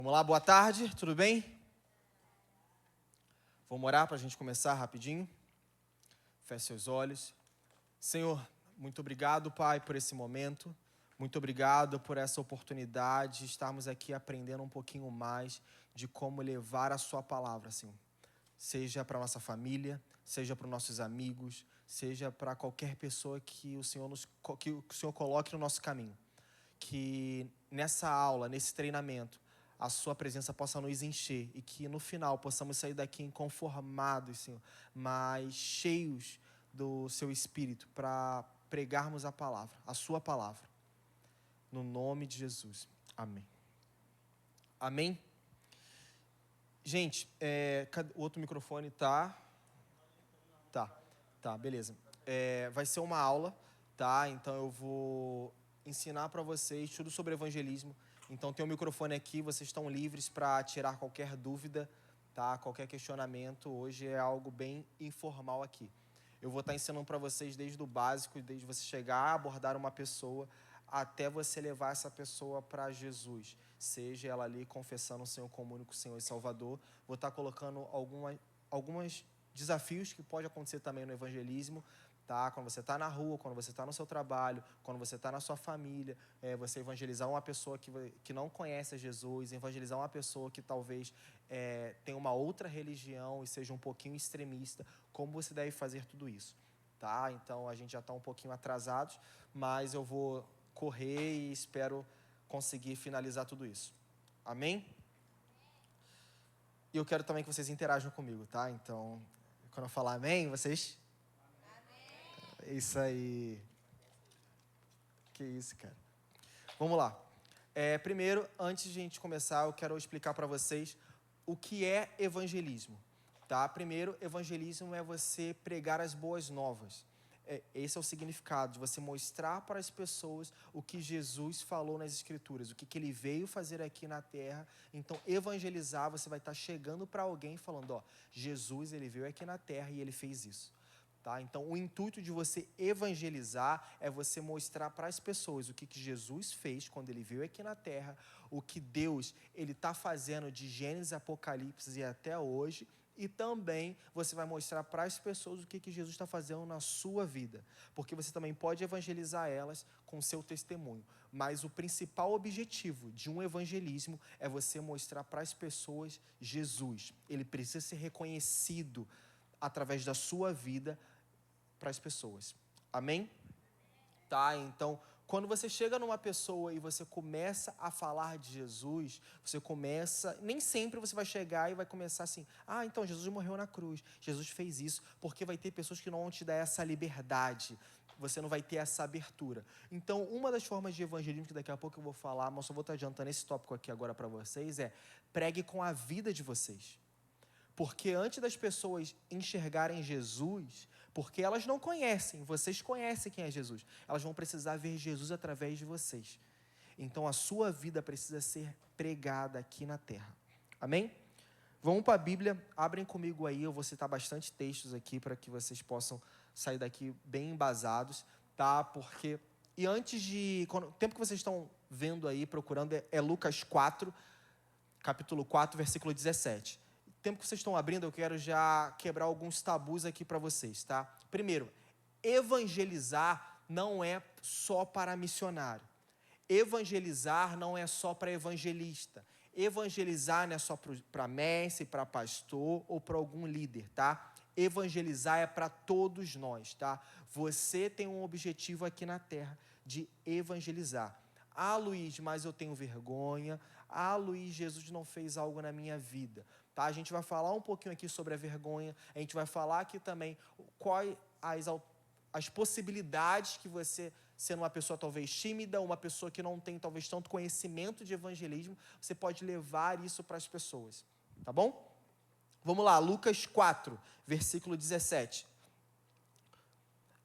Vamos lá, boa tarde, tudo bem? Vamos orar para a gente começar rapidinho. Feche seus olhos. Senhor, muito obrigado, Pai, por esse momento. Muito obrigado por essa oportunidade de estarmos aqui aprendendo um pouquinho mais de como levar a sua palavra, Senhor. Seja para a nossa família, seja para os nossos amigos, seja para qualquer pessoa que o Senhor coloque no nosso caminho. Que nessa aula, nesse treinamento, a sua presença possa nos encher e que no final possamos sair daqui inconformados, Senhor, mas cheios do seu Espírito para pregarmos a palavra, a sua palavra. No nome de Jesus. Amém. Amém? Gente, o outro microfone tá, beleza. Vai ser uma aula, tá? Então eu vou ensinar para vocês tudo sobre evangelismo. Então tem o microfone aqui, vocês estão livres para tirar qualquer dúvida, tá? Qualquer questionamento. Hoje é algo bem informal aqui. Eu vou estar ensinando para vocês desde o básico, desde você chegar a abordar uma pessoa, até você levar essa pessoa para Jesus. Seja ela ali confessando o Senhor como único Senhor e Salvador. Vou estar colocando alguns desafios que pode acontecer também no evangelismo, tá? Quando você está na rua, quando você está no seu trabalho, quando você está na sua família, você evangelizar uma pessoa que não conhece a Jesus, evangelizar uma pessoa que talvez tenha uma outra religião e seja um pouquinho extremista, como você deve fazer tudo isso, tá? Então, a gente já está um pouquinho atrasados, mas eu vou correr e espero conseguir finalizar tudo isso. Amém? E eu quero também que vocês interajam comigo, tá? Então, quando eu falar amém, vocês... Amém. Isso aí. Que isso, cara. Vamos lá. Primeiro, antes de a gente começar, eu quero explicar para vocês o que é evangelismo, tá? Primeiro, evangelismo é você pregar as boas novas. Esse é o significado de você mostrar para as pessoas o que Jesus falou nas Escrituras, o que ele veio fazer aqui na Terra. Então, evangelizar, você vai estar chegando para alguém falando, ó, Jesus, ele veio aqui na Terra e ele fez isso. Tá? Então, o intuito de você evangelizar é você mostrar para as pessoas o que Jesus fez quando ele veio aqui na Terra, o que Deus está fazendo de Gênesis, Apocalipse e até hoje, e também você vai mostrar para as pessoas o que Jesus está fazendo na sua vida, porque você também pode evangelizar elas com o seu testemunho, mas o principal objetivo de um evangelismo é você mostrar para as pessoas Jesus. Ele precisa ser reconhecido através da sua vida para as pessoas. Amém? Tá, então, quando você chega numa pessoa e você começa a falar de Jesus, nem sempre você vai chegar e vai começar assim, então Jesus morreu na cruz, Jesus fez isso, porque vai ter pessoas que não vão te dar essa liberdade, você não vai ter essa abertura. Então, uma das formas de evangelismo, que daqui a pouco eu vou falar, mas só vou estar adiantando esse tópico aqui agora para vocês, pregue com a vida de vocês. Porque antes das pessoas enxergarem Jesus, porque elas não conhecem, vocês conhecem quem é Jesus, elas vão precisar ver Jesus através de vocês. Então, a sua vida precisa ser pregada aqui na terra. Amém? Vamos para a Bíblia, abrem comigo aí, eu vou citar bastante textos aqui para que vocês possam sair daqui bem embasados, tá? Porque, o tempo que vocês estão vendo aí, procurando, é Lucas 4, capítulo 4, versículo 17. Tempo que vocês estão abrindo, eu quero já quebrar alguns tabus aqui para vocês, tá? Primeiro, evangelizar não é só para missionário. Evangelizar não é só para evangelista. Evangelizar não é só para mestre, para pastor ou para algum líder, tá? Evangelizar é para todos nós, tá? Você tem um objetivo aqui na terra de evangelizar. Luiz, mas eu tenho vergonha. Luiz, Jesus não fez algo na minha vida. Tá? A gente vai falar um pouquinho aqui sobre a vergonha. A gente vai falar aqui também quais as possibilidades que você, sendo uma pessoa talvez tímida, uma pessoa que não tem talvez tanto conhecimento de evangelismo, você pode levar isso para as pessoas. Tá bom? Vamos lá, Lucas 4, versículo 17.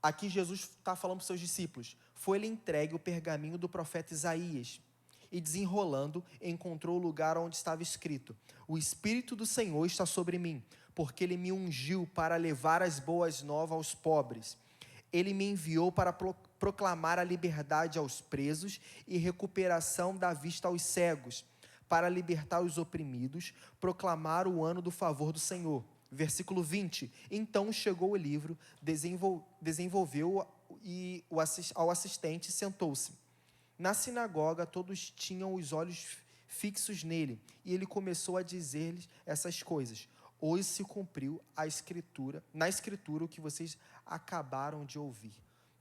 Aqui Jesus está falando para os seus discípulos. Foi-lhe entregue o pergaminho do profeta Isaías. E desenrolando, encontrou o lugar onde estava escrito: o Espírito do Senhor está sobre mim, porque Ele me ungiu para levar as boas novas aos pobres. Ele me enviou para proclamar a liberdade aos presos e recuperação da vista aos cegos, para libertar os oprimidos, proclamar o ano do favor do Senhor. Versículo 20. Então chegou o livro, desenvolveu e ao assistente sentou-se. Na sinagoga, todos tinham os olhos fixos nele, e ele começou a dizer-lhes essas coisas. Hoje se cumpriu na escritura o que vocês acabaram de ouvir.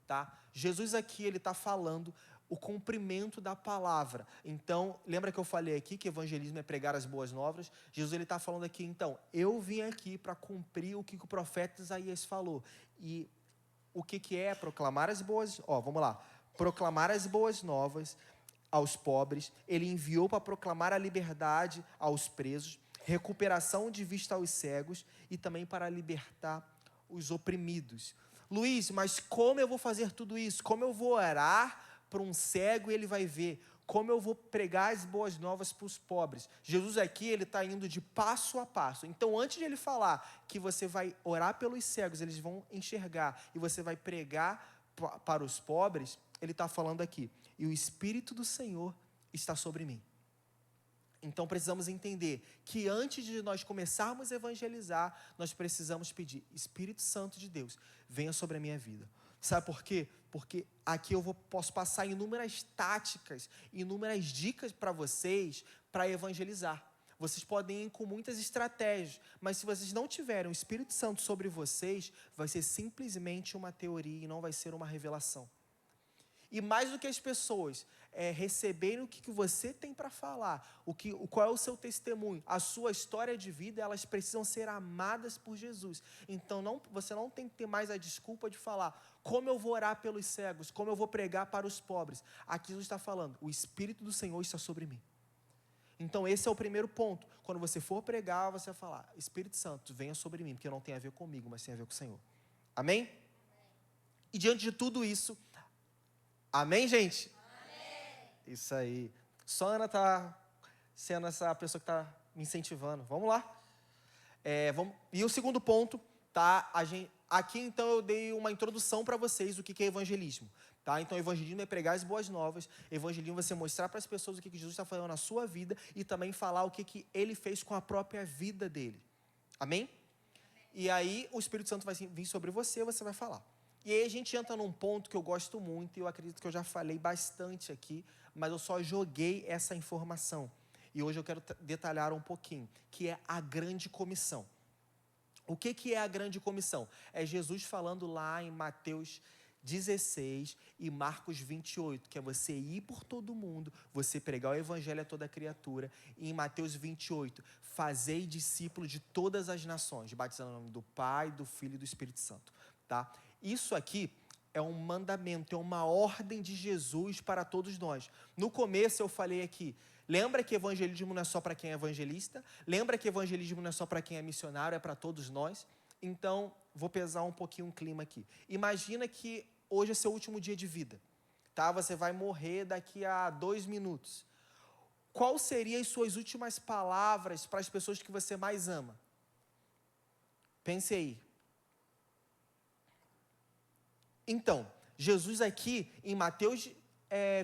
Tá? Jesus aqui, ele está falando o cumprimento da palavra. Então, lembra que eu falei aqui que evangelismo é pregar as boas novas? Jesus, ele está falando aqui, então, eu vim aqui para cumprir o que o profeta Isaías falou. E o que é proclamar as boas... vamos lá. Proclamar as boas novas aos pobres. Ele enviou para proclamar a liberdade aos presos, recuperação de vista aos cegos e também para libertar os oprimidos. Luiz, mas como eu vou fazer tudo isso? Como eu vou orar para um cego e ele vai ver? Como eu vou pregar as boas novas para os pobres? Jesus aqui, ele está indo de passo a passo. Então, antes de ele falar que você vai orar pelos cegos, eles vão enxergar, e você vai pregar para os pobres, ele está falando aqui, e o Espírito do Senhor está sobre mim. Então, precisamos entender que antes de nós começarmos a evangelizar, nós precisamos pedir, Espírito Santo de Deus, venha sobre a minha vida. Sabe por quê? Porque aqui eu posso passar inúmeras táticas, inúmeras dicas para vocês para evangelizar. Vocês podem ir com muitas estratégias, mas se vocês não tiverem o Espírito Santo sobre vocês, vai ser simplesmente uma teoria e não vai ser uma revelação. E mais do que as pessoas receberem o que você tem para falar, qual é o seu testemunho, a sua história de vida, elas precisam ser amadas por Jesus. Então, você não tem que ter mais a desculpa de falar, como eu vou orar pelos cegos, como eu vou pregar para os pobres. Aqui Jesus está falando, o Espírito do Senhor está sobre mim. Então, esse é o primeiro ponto. Quando você for pregar, você vai falar, Espírito Santo, venha sobre mim, porque não tem a ver comigo, mas tem a ver com o Senhor. Amém? E diante de tudo isso, amém, gente? Amém. Isso aí. Só a Ana está sendo essa pessoa que está me incentivando. Vamos lá. E o segundo ponto, tá? Aqui, então, eu dei uma introdução para vocês do que é evangelismo. Tá? Então, evangelismo é pregar as boas novas. Evangelismo é você mostrar para as pessoas o que Jesus está fazendo na sua vida e também falar o que ele fez com a própria vida dele. Amém? E aí, o Espírito Santo vai vir sobre você vai falar. E aí a gente entra num ponto que eu gosto muito, e eu acredito que eu já falei bastante aqui, mas eu só joguei essa informação. E hoje eu quero detalhar um pouquinho, que é a grande comissão. O que é a grande comissão? É Jesus falando lá em Mateus 16 e Marcos 28, que é você ir por todo mundo, você pregar o evangelho a toda criatura. E em Mateus 28, fazei discípulos de todas as nações, batizando no nome do Pai, do Filho e do Espírito Santo. Tá? Isso aqui é um mandamento, é uma ordem de Jesus para todos nós. No começo eu falei aqui, lembra que evangelismo não é só para quem é evangelista? Lembra que evangelismo não é só para quem é missionário, é para todos nós? Então, vou pesar um pouquinho o clima aqui. Imagina que hoje é seu último dia de vida. Tá? Você vai morrer daqui a 2 minutos. Qual seriam as suas últimas palavras para as pessoas que você mais ama? Pense aí. Então, Jesus aqui, em Mateus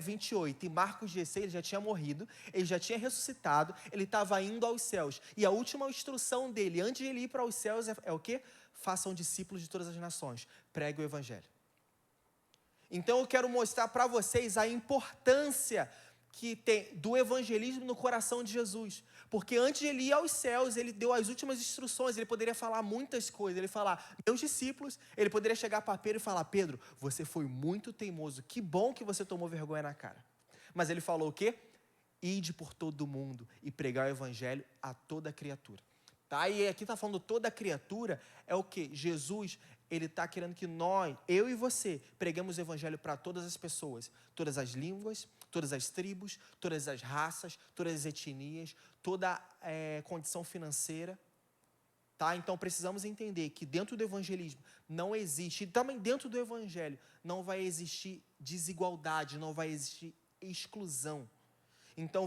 28 e Marcos 16, ele já tinha morrido, ele já tinha ressuscitado, ele estava indo aos céus. E a última instrução dele, antes de ele ir para os céus, é o quê? Façam discípulos de todas as nações, pregue o evangelho. Então, eu quero mostrar para vocês a importância que tem do evangelismo no coração de Jesus. Porque antes de ele ir aos céus, ele deu as últimas instruções, ele poderia falar muitas coisas, ele falar, meus discípulos, ele poderia chegar para Pedro e falar, Pedro, você foi muito teimoso, que bom que você tomou vergonha na cara. Mas ele falou o quê? Ide por todo mundo e pregar o evangelho a toda criatura. Tá? E aqui está falando toda criatura, é o quê? Jesus, ele está querendo que nós, eu e você, preguemos o evangelho para todas as pessoas, todas as línguas, todas as tribos, todas as raças, todas as etnias, toda condição financeira. Tá? Então, precisamos entender que dentro do evangelismo não existe, e também dentro do evangelho, não vai existir desigualdade, não vai existir exclusão. Então,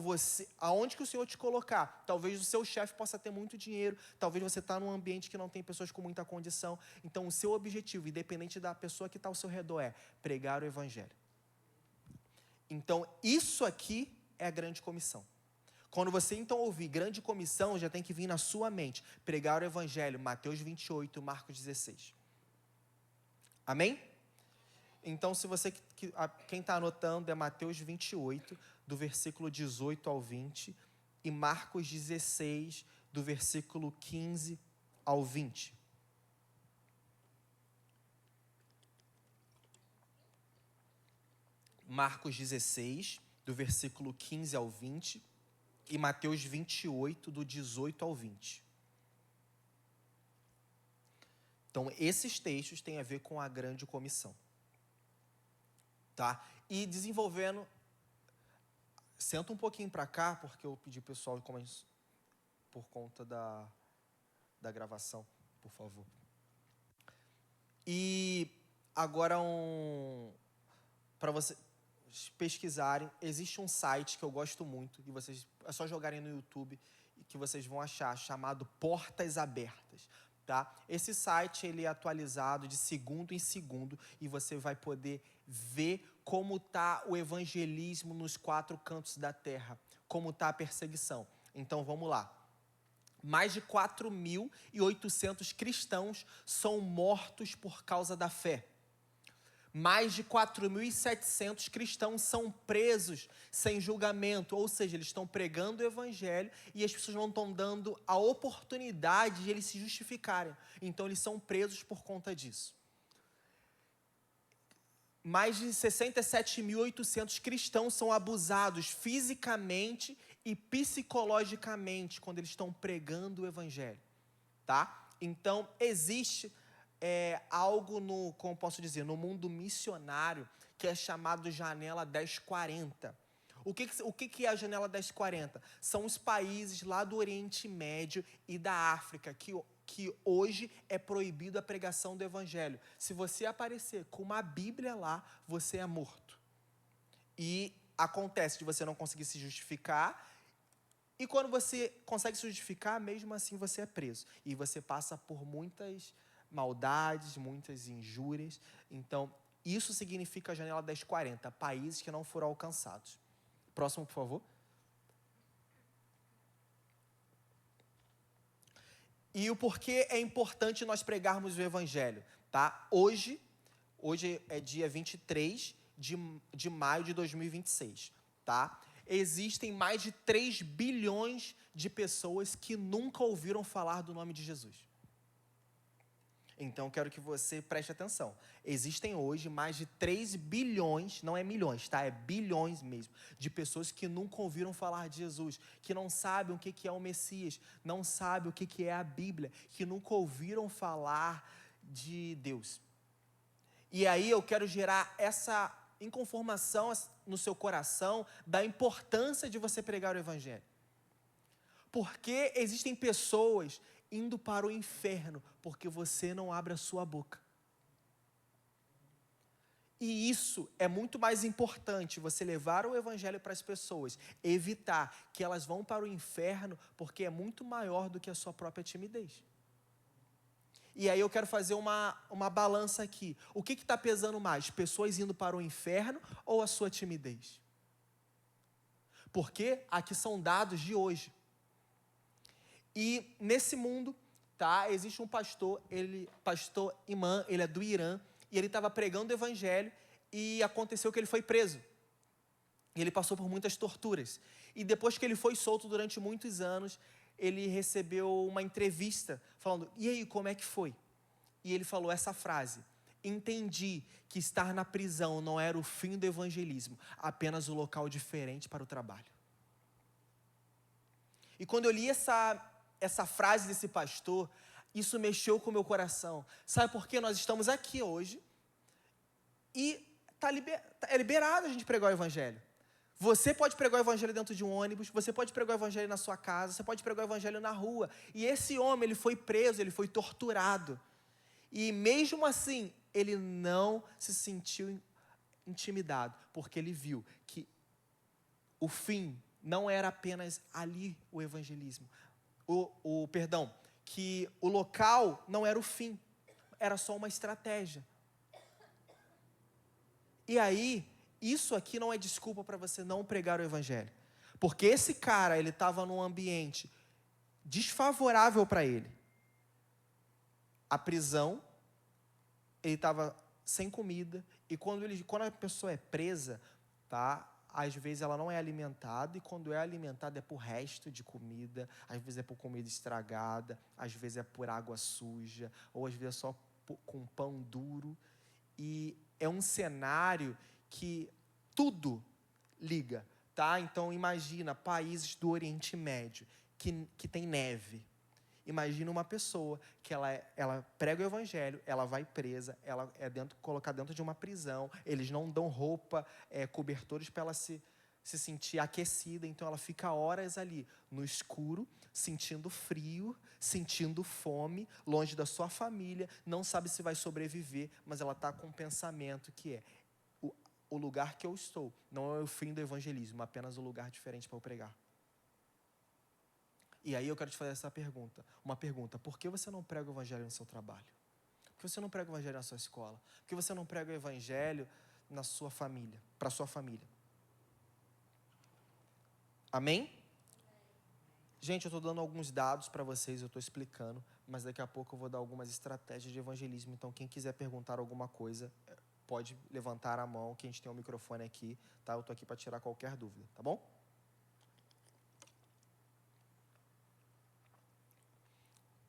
aonde que o Senhor te colocar? Talvez o seu chefe possa ter muito dinheiro, talvez você está num ambiente que não tem pessoas com muita condição. Então, o seu objetivo, independente da pessoa que está ao seu redor, é pregar o evangelho. Então, isso aqui é a grande comissão. Quando você então ouvir grande comissão, já tem que vir na sua mente. Pregar o evangelho, Mateus 28, Marcos 16. Amém? Então, se você, quem está anotando, é Mateus 28, do versículo 18 ao 20, e Marcos 16, do versículo 15 ao 20. Marcos 16, do versículo 15 ao 20, e Mateus 28, do 18 ao 20. Então, esses textos têm a ver com a grande comissão. Tá? E desenvolvendo, senta um pouquinho para cá, porque eu pedi pro pessoal, por conta da gravação, por favor. E agora para vocês pesquisarem, existe um site que eu gosto muito, e vocês é só jogarem no YouTube, que vocês vão achar, chamado Portas Abertas. Tá? Esse site ele é atualizado de segundo em segundo, e você vai poder ver como está o evangelismo nos 4 cantos da terra, como está a perseguição. Então vamos lá. Mais de 4.800 cristãos são mortos por causa da fé. Mais de 4.700 cristãos são presos sem julgamento, ou seja, eles estão pregando o evangelho e as pessoas não estão dando a oportunidade de eles se justificarem. Então, eles são presos por conta disso. Mais de 67.800 cristãos são abusados fisicamente e psicologicamente quando eles estão pregando o evangelho. Tá? Então, existe algo como posso dizer, no mundo missionário, que é chamado Janela 1040. O que é a Janela 1040? São os países lá do Oriente Médio e da África, que hoje é proibido a pregação do Evangelho. Se você aparecer com uma Bíblia lá, você é morto. E acontece de você não conseguir se justificar, e quando você consegue se justificar, mesmo assim você é preso. E você passa por muitas maldades, muitas injúrias. Então, isso significa a Janela 1040, países que não foram alcançados. Próximo, por favor. E o porquê é importante nós pregarmos o Evangelho, tá? Hoje é dia 23 de maio de 2026, tá? Existem mais de 3 bilhões de pessoas que nunca ouviram falar do nome de Jesus. Então, quero que você preste atenção. Existem hoje mais de 3 bilhões, não é milhões, tá? É bilhões mesmo, de pessoas que nunca ouviram falar de Jesus, que não sabem o que é o Messias, não sabem o que é a Bíblia, que nunca ouviram falar de Deus. E aí eu quero gerar essa inconformação no seu coração da importância de você pregar o Evangelho. Porque existem pessoas indo para o inferno porque você não abre a sua boca. E isso é muito mais importante, você levar o evangelho para as pessoas, evitar que elas vão para o inferno, porque é muito maior do que a sua própria timidez. E aí eu quero fazer uma balança aqui. O que está pesando mais? Pessoas indo para o inferno ou a sua timidez? Porque aqui são dados de hoje. E nesse mundo, tá, existe um pastor, pastor Imã, ele é do Irã, e ele estava pregando o evangelho, e aconteceu que ele foi preso. E ele passou por muitas torturas. E depois que ele foi solto durante muitos anos, ele recebeu uma entrevista, falando, e aí, como é que foi? E ele falou essa frase, entendi que estar na prisão não era o fim do evangelismo, apenas um local diferente para o trabalho. E quando eu li essa frase desse pastor, isso mexeu com o meu coração. Sabe por quê? Nós estamos aqui hoje e é liberado a gente pregar o evangelho. Você pode pregar o evangelho dentro de um ônibus, você pode pregar o evangelho na sua casa, você pode pregar o evangelho na rua. E esse homem, ele foi preso, ele foi torturado. E mesmo assim, ele não se sentiu intimidado, porque ele viu que o fim não era apenas ali o evangelismo. Que o local não era o fim, era só uma estratégia. E aí, isso aqui não é desculpa para você não pregar o evangelho. Porque esse cara, ele estava num ambiente desfavorável para ele. A prisão, ele estava sem comida. E quando a pessoa é presa, tá? Às vezes ela não é alimentada, e quando é alimentada é por resto de comida, às vezes é por comida estragada, às vezes é por água suja, ou às vezes é só com pão duro. E é um cenário que tudo liga, tá? Então imagina países do Oriente Médio que tem neve. Imagina uma pessoa que ela prega o evangelho, ela vai presa, ela é colocada dentro de uma prisão, eles não dão roupa, cobertores para ela se sentir aquecida, então ela fica horas ali no escuro, sentindo frio, sentindo fome, longe da sua família, não sabe se vai sobreviver, mas ela está com um pensamento que o lugar que eu estou não é o fim do evangelismo, apenas um lugar diferente para eu pregar. E aí eu quero te fazer uma pergunta, por que você não prega o evangelho no seu trabalho? Por que você não prega o evangelho na sua escola? Por que você não prega o evangelho na sua família, para a sua família? Amém? Gente, eu estou dando alguns dados para vocês, eu estou explicando, mas daqui a pouco eu vou dar algumas estratégias de evangelismo, então quem quiser perguntar alguma coisa, pode levantar a mão, que a gente tem um microfone aqui, tá? Eu estou aqui para tirar qualquer dúvida, tá bom?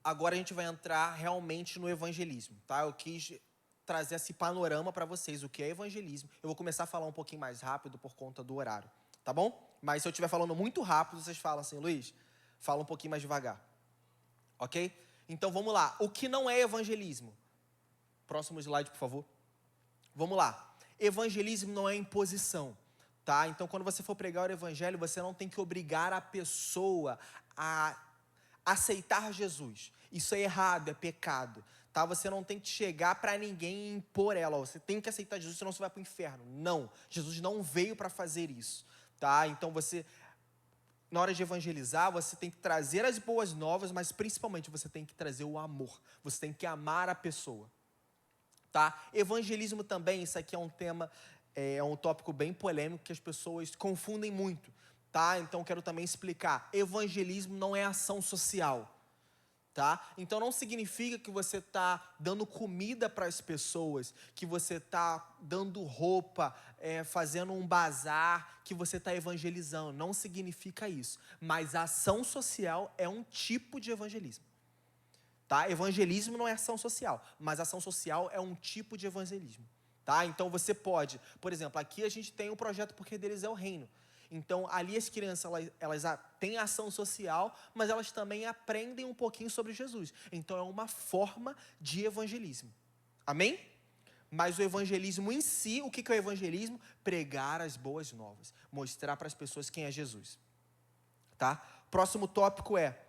Agora a gente vai entrar realmente no evangelismo, tá? Eu quis trazer esse panorama para vocês, o que é evangelismo. Eu vou começar a falar um pouquinho mais rápido por conta do horário, tá bom? Mas se eu estiver falando muito rápido, vocês falam assim, Luiz, fala um pouquinho mais devagar, ok? Então vamos lá, o que não é evangelismo? Próximo slide, por favor. Vamos lá, evangelismo não é imposição, tá? Então quando você for pregar o evangelho, você não tem que obrigar a pessoa a aceitar Jesus. Isso é errado, é pecado, tá? Você não tem que chegar para ninguém e impor ela. Você tem que aceitar Jesus, senão você vai para o inferno. Não, Jesus não veio para fazer isso, tá? Então você, na hora de evangelizar, você tem que trazer as boas novas, mas principalmente você tem que trazer o amor. Você tem que amar a pessoa, tá? Evangelismo também, isso aqui é um tema, é um tópico bem polêmico que as pessoas confundem muito, tá? Então quero também explicar. Evangelismo não é ação social, tá? Então não significa que você está dando comida para as pessoas, que você está dando roupa, fazendo um bazar, que você está evangelizando. Não significa isso. Mas a ação social é um tipo de evangelismo. Tá? Evangelismo não é ação social, mas ação social é um tipo de evangelismo. Tá? Então você pode, por exemplo, aqui a gente tem um projeto Porque Deles é o Reino. Então ali as crianças elas têm ação social, mas elas também aprendem um pouquinho sobre Jesus. Então é uma forma de evangelismo. Amém? Mas o evangelismo em si, o que é o evangelismo? Pregar as boas novas, mostrar para as pessoas quem é Jesus. Tá? Próximo tópico é: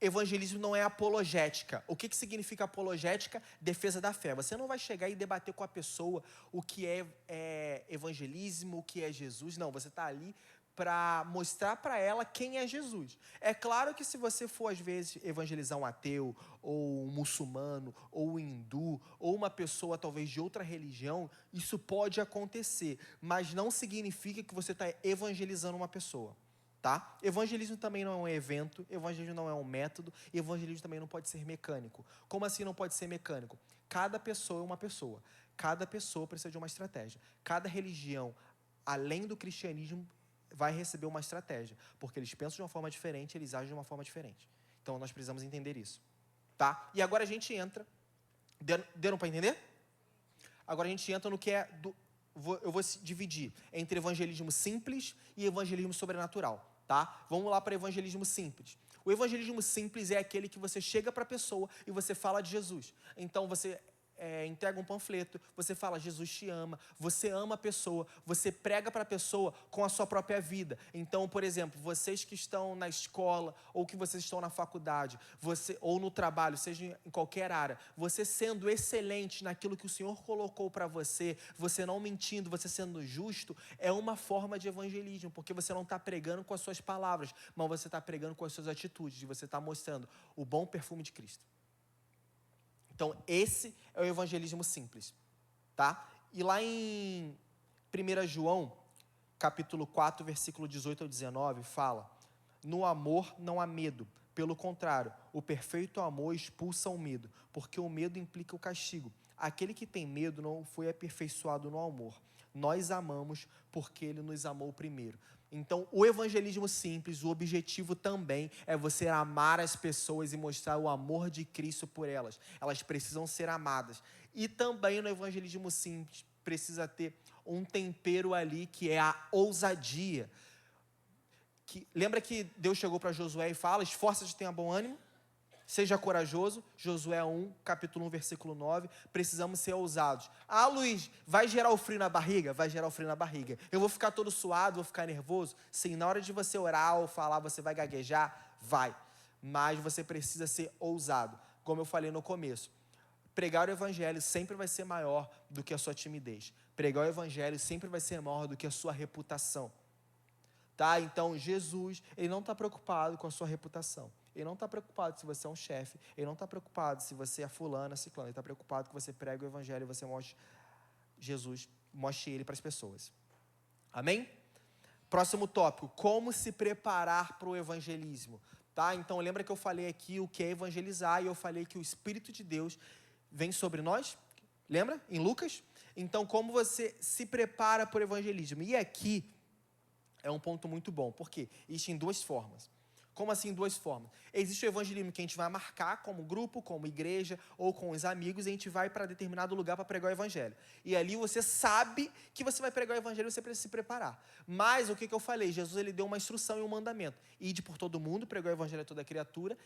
evangelismo não é apologética. O que significa apologética? Defesa da fé. Você não vai chegar e debater com a pessoa o que é evangelismo, o que é Jesus. Não, você está ali para mostrar para ela quem é Jesus. É claro que se você for, às vezes, evangelizar um ateu, ou um muçulmano, ou um hindu, ou uma pessoa talvez de outra religião, isso pode acontecer, mas não significa que você está evangelizando uma pessoa. Tá? Evangelismo também não é um evento, evangelismo não é um método, e evangelismo também não pode ser mecânico. Como assim não pode ser mecânico? Cada pessoa é uma pessoa, cada pessoa precisa de uma estratégia. Cada religião, além do cristianismo, vai receber uma estratégia, porque eles pensam de uma forma diferente, eles agem de uma forma diferente. Então nós precisamos entender isso. Tá? E agora a gente entra, deram para entender? Agora a gente entra no que é, eu vou dividir entre evangelismo simples e evangelismo sobrenatural. Tá? Vamos lá para evangelismo simples. O evangelismo simples é aquele que você chega para a pessoa e você fala de Jesus. Então você entrega um panfleto, você fala Jesus te ama, você ama a pessoa, você prega para a pessoa com a sua própria vida. Então, por exemplo, vocês que estão na escola ou que vocês estão na faculdade, ou no trabalho, seja em qualquer área, você sendo excelente naquilo que o Senhor colocou para você, você não mentindo, você sendo justo, é uma forma de evangelismo, porque você não está pregando com as suas palavras, mas você está pregando com as suas atitudes, e você está mostrando o bom perfume de Cristo. Então, esse é o evangelismo simples, tá? E lá em 1 João, capítulo 4, versículo 18 ao 19, fala: no amor não há medo. Pelo contrário, o perfeito amor expulsa o medo, porque o medo implica o castigo. Aquele que tem medo não foi aperfeiçoado no amor. Nós amamos porque ele nos amou primeiro. Então, o evangelismo simples, o objetivo também é você amar as pessoas e mostrar o amor de Cristo por elas. Elas precisam ser amadas. E também no evangelismo simples precisa ter um tempero ali que é a ousadia. Lembra que Deus chegou para Josué e fala: esforça-te e tenha bom ânimo, seja corajoso. Josué 1, capítulo 1, versículo 9. Precisamos ser ousados. Ah, Luiz, vai gerar o frio na barriga? Vai gerar o frio na barriga. Eu vou ficar todo suado, vou ficar nervoso? Sim, na hora de você orar ou falar, você vai gaguejar? Vai. Mas você precisa ser ousado. Como eu falei no começo, pregar o evangelho sempre vai ser maior do que a sua timidez. Pregar o evangelho sempre vai ser maior do que a sua reputação. Tá? Então, Jesus, ele não está preocupado com a sua reputação. Ele não está preocupado se você é um chefe. Ele não está preocupado se você é fulana, ciclana. Ele está preocupado que você pregue o evangelho e você mostre Jesus, mostre ele para as pessoas. Amém? Próximo tópico: como se preparar para o evangelismo. Tá? Então, lembra que eu falei aqui o que é evangelizar e eu falei que o Espírito de Deus vem sobre nós? Lembra? Em Lucas? Então, como você se prepara para o evangelismo? E aqui é um ponto muito bom. Por quê? Existe em duas formas. Como assim duas formas? Existe o evangelismo que a gente vai marcar como grupo, como igreja ou com os amigos, e a gente vai para determinado lugar para pregar o evangelho. E ali você sabe que você vai pregar o evangelho e você precisa se preparar. Mas o que eu falei? Jesus, ele deu uma instrução e um mandamento: ide por todo mundo, pregar o evangelho a toda criatura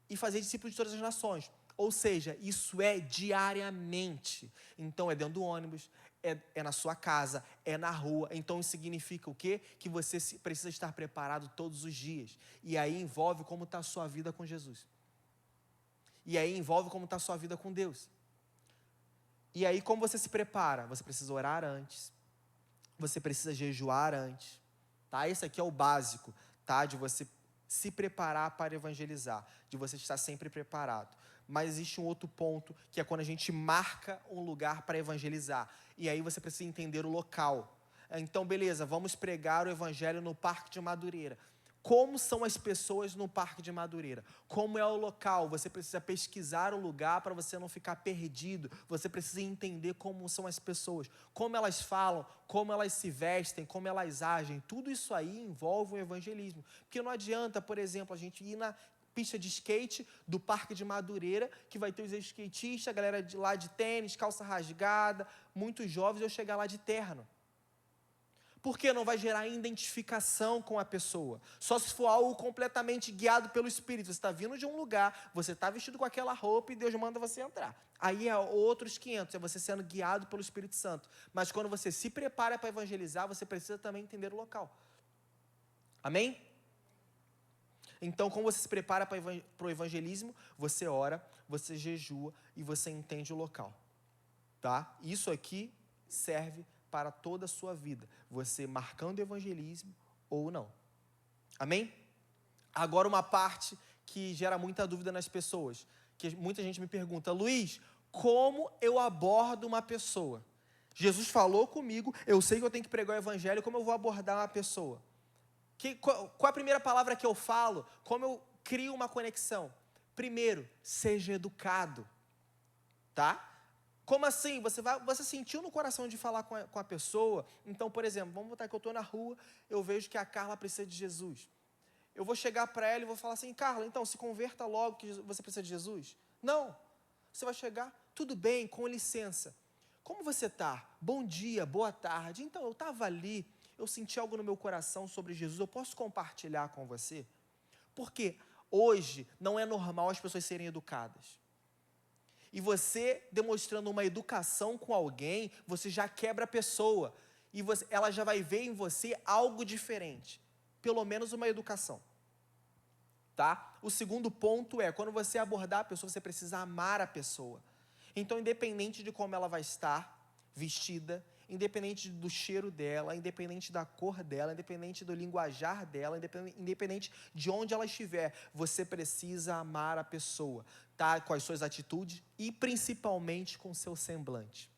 e fazer discípulos de todas as nações. Ou seja, isso é diariamente. Então é dentro do ônibus, é na sua casa, é na rua. Então isso significa o quê? Que você precisa estar preparado todos os dias. E aí envolve como está a sua vida com Jesus. E aí envolve como está a sua vida com Deus. E aí como você se prepara? Você precisa orar antes. Você precisa jejuar antes. Tá? Esse aqui é o básico, tá? De você se preparar para evangelizar. De você estar sempre preparado. Mas existe um outro ponto, que é quando a gente marca um lugar para evangelizar. E aí você precisa entender o local. Então, beleza, vamos pregar o evangelho no Parque de Madureira. Como são as pessoas no Parque de Madureira? Como é o local? Você precisa pesquisar o lugar para você não ficar perdido. Você precisa entender como são as pessoas, como elas falam, como elas se vestem, como elas agem. Tudo isso aí envolve o evangelismo. Porque não adianta, por exemplo, a gente ir na pista de skate do Parque de Madureira, que vai ter os skatistas, a galera de lá de tênis, calça rasgada, muitos jovens, eu chegar lá de terno. Porque não vai gerar identificação com a pessoa. Só se for algo completamente guiado pelo Espírito. Você está vindo de um lugar, você está vestido com aquela roupa e Deus manda você entrar. Aí é outros 500, é você sendo guiado pelo Espírito Santo. Mas quando você se prepara para evangelizar, você precisa também entender o local. Amém? Então, como você se prepara para o evangelismo, você ora, você jejua e você entende o local. Tá? Isso aqui serve para toda a sua vida. Você marcando o evangelismo ou não. Amém? Agora uma parte que gera muita dúvida nas pessoas. Que muita gente me pergunta: Luiz, como eu abordo uma pessoa? Jesus falou comigo, eu sei que eu tenho que pregar o evangelho, como eu vou abordar uma pessoa? Qual a primeira palavra que eu falo? Como eu crio uma conexão? Primeiro, seja educado. Tá? Como assim? Você sentiu no coração de falar com a pessoa? Então, por exemplo, vamos botar que eu estou na rua, eu vejo que a Carla precisa de Jesus. Eu vou chegar para ela e vou falar assim: Carla, então se converta logo que você precisa de Jesus. Não. Você vai chegar: tudo bem, com licença. Como você está? Bom dia, boa tarde. Então, eu estava ali, eu senti algo no meu coração sobre Jesus, eu posso compartilhar com você? Porque hoje não é normal as pessoas serem educadas. E você demonstrando uma educação com alguém, você já quebra a pessoa. E ela já vai ver em você algo diferente. Pelo menos uma educação. Tá? O segundo ponto é, quando você abordar a pessoa, você precisa amar a pessoa. Então, independente de como ela vai estar vestida, independente do cheiro dela, independente da cor dela, independente do linguajar dela, independente de onde ela estiver, você precisa amar a pessoa, tá? Com as suas atitudes e principalmente com o seu semblante.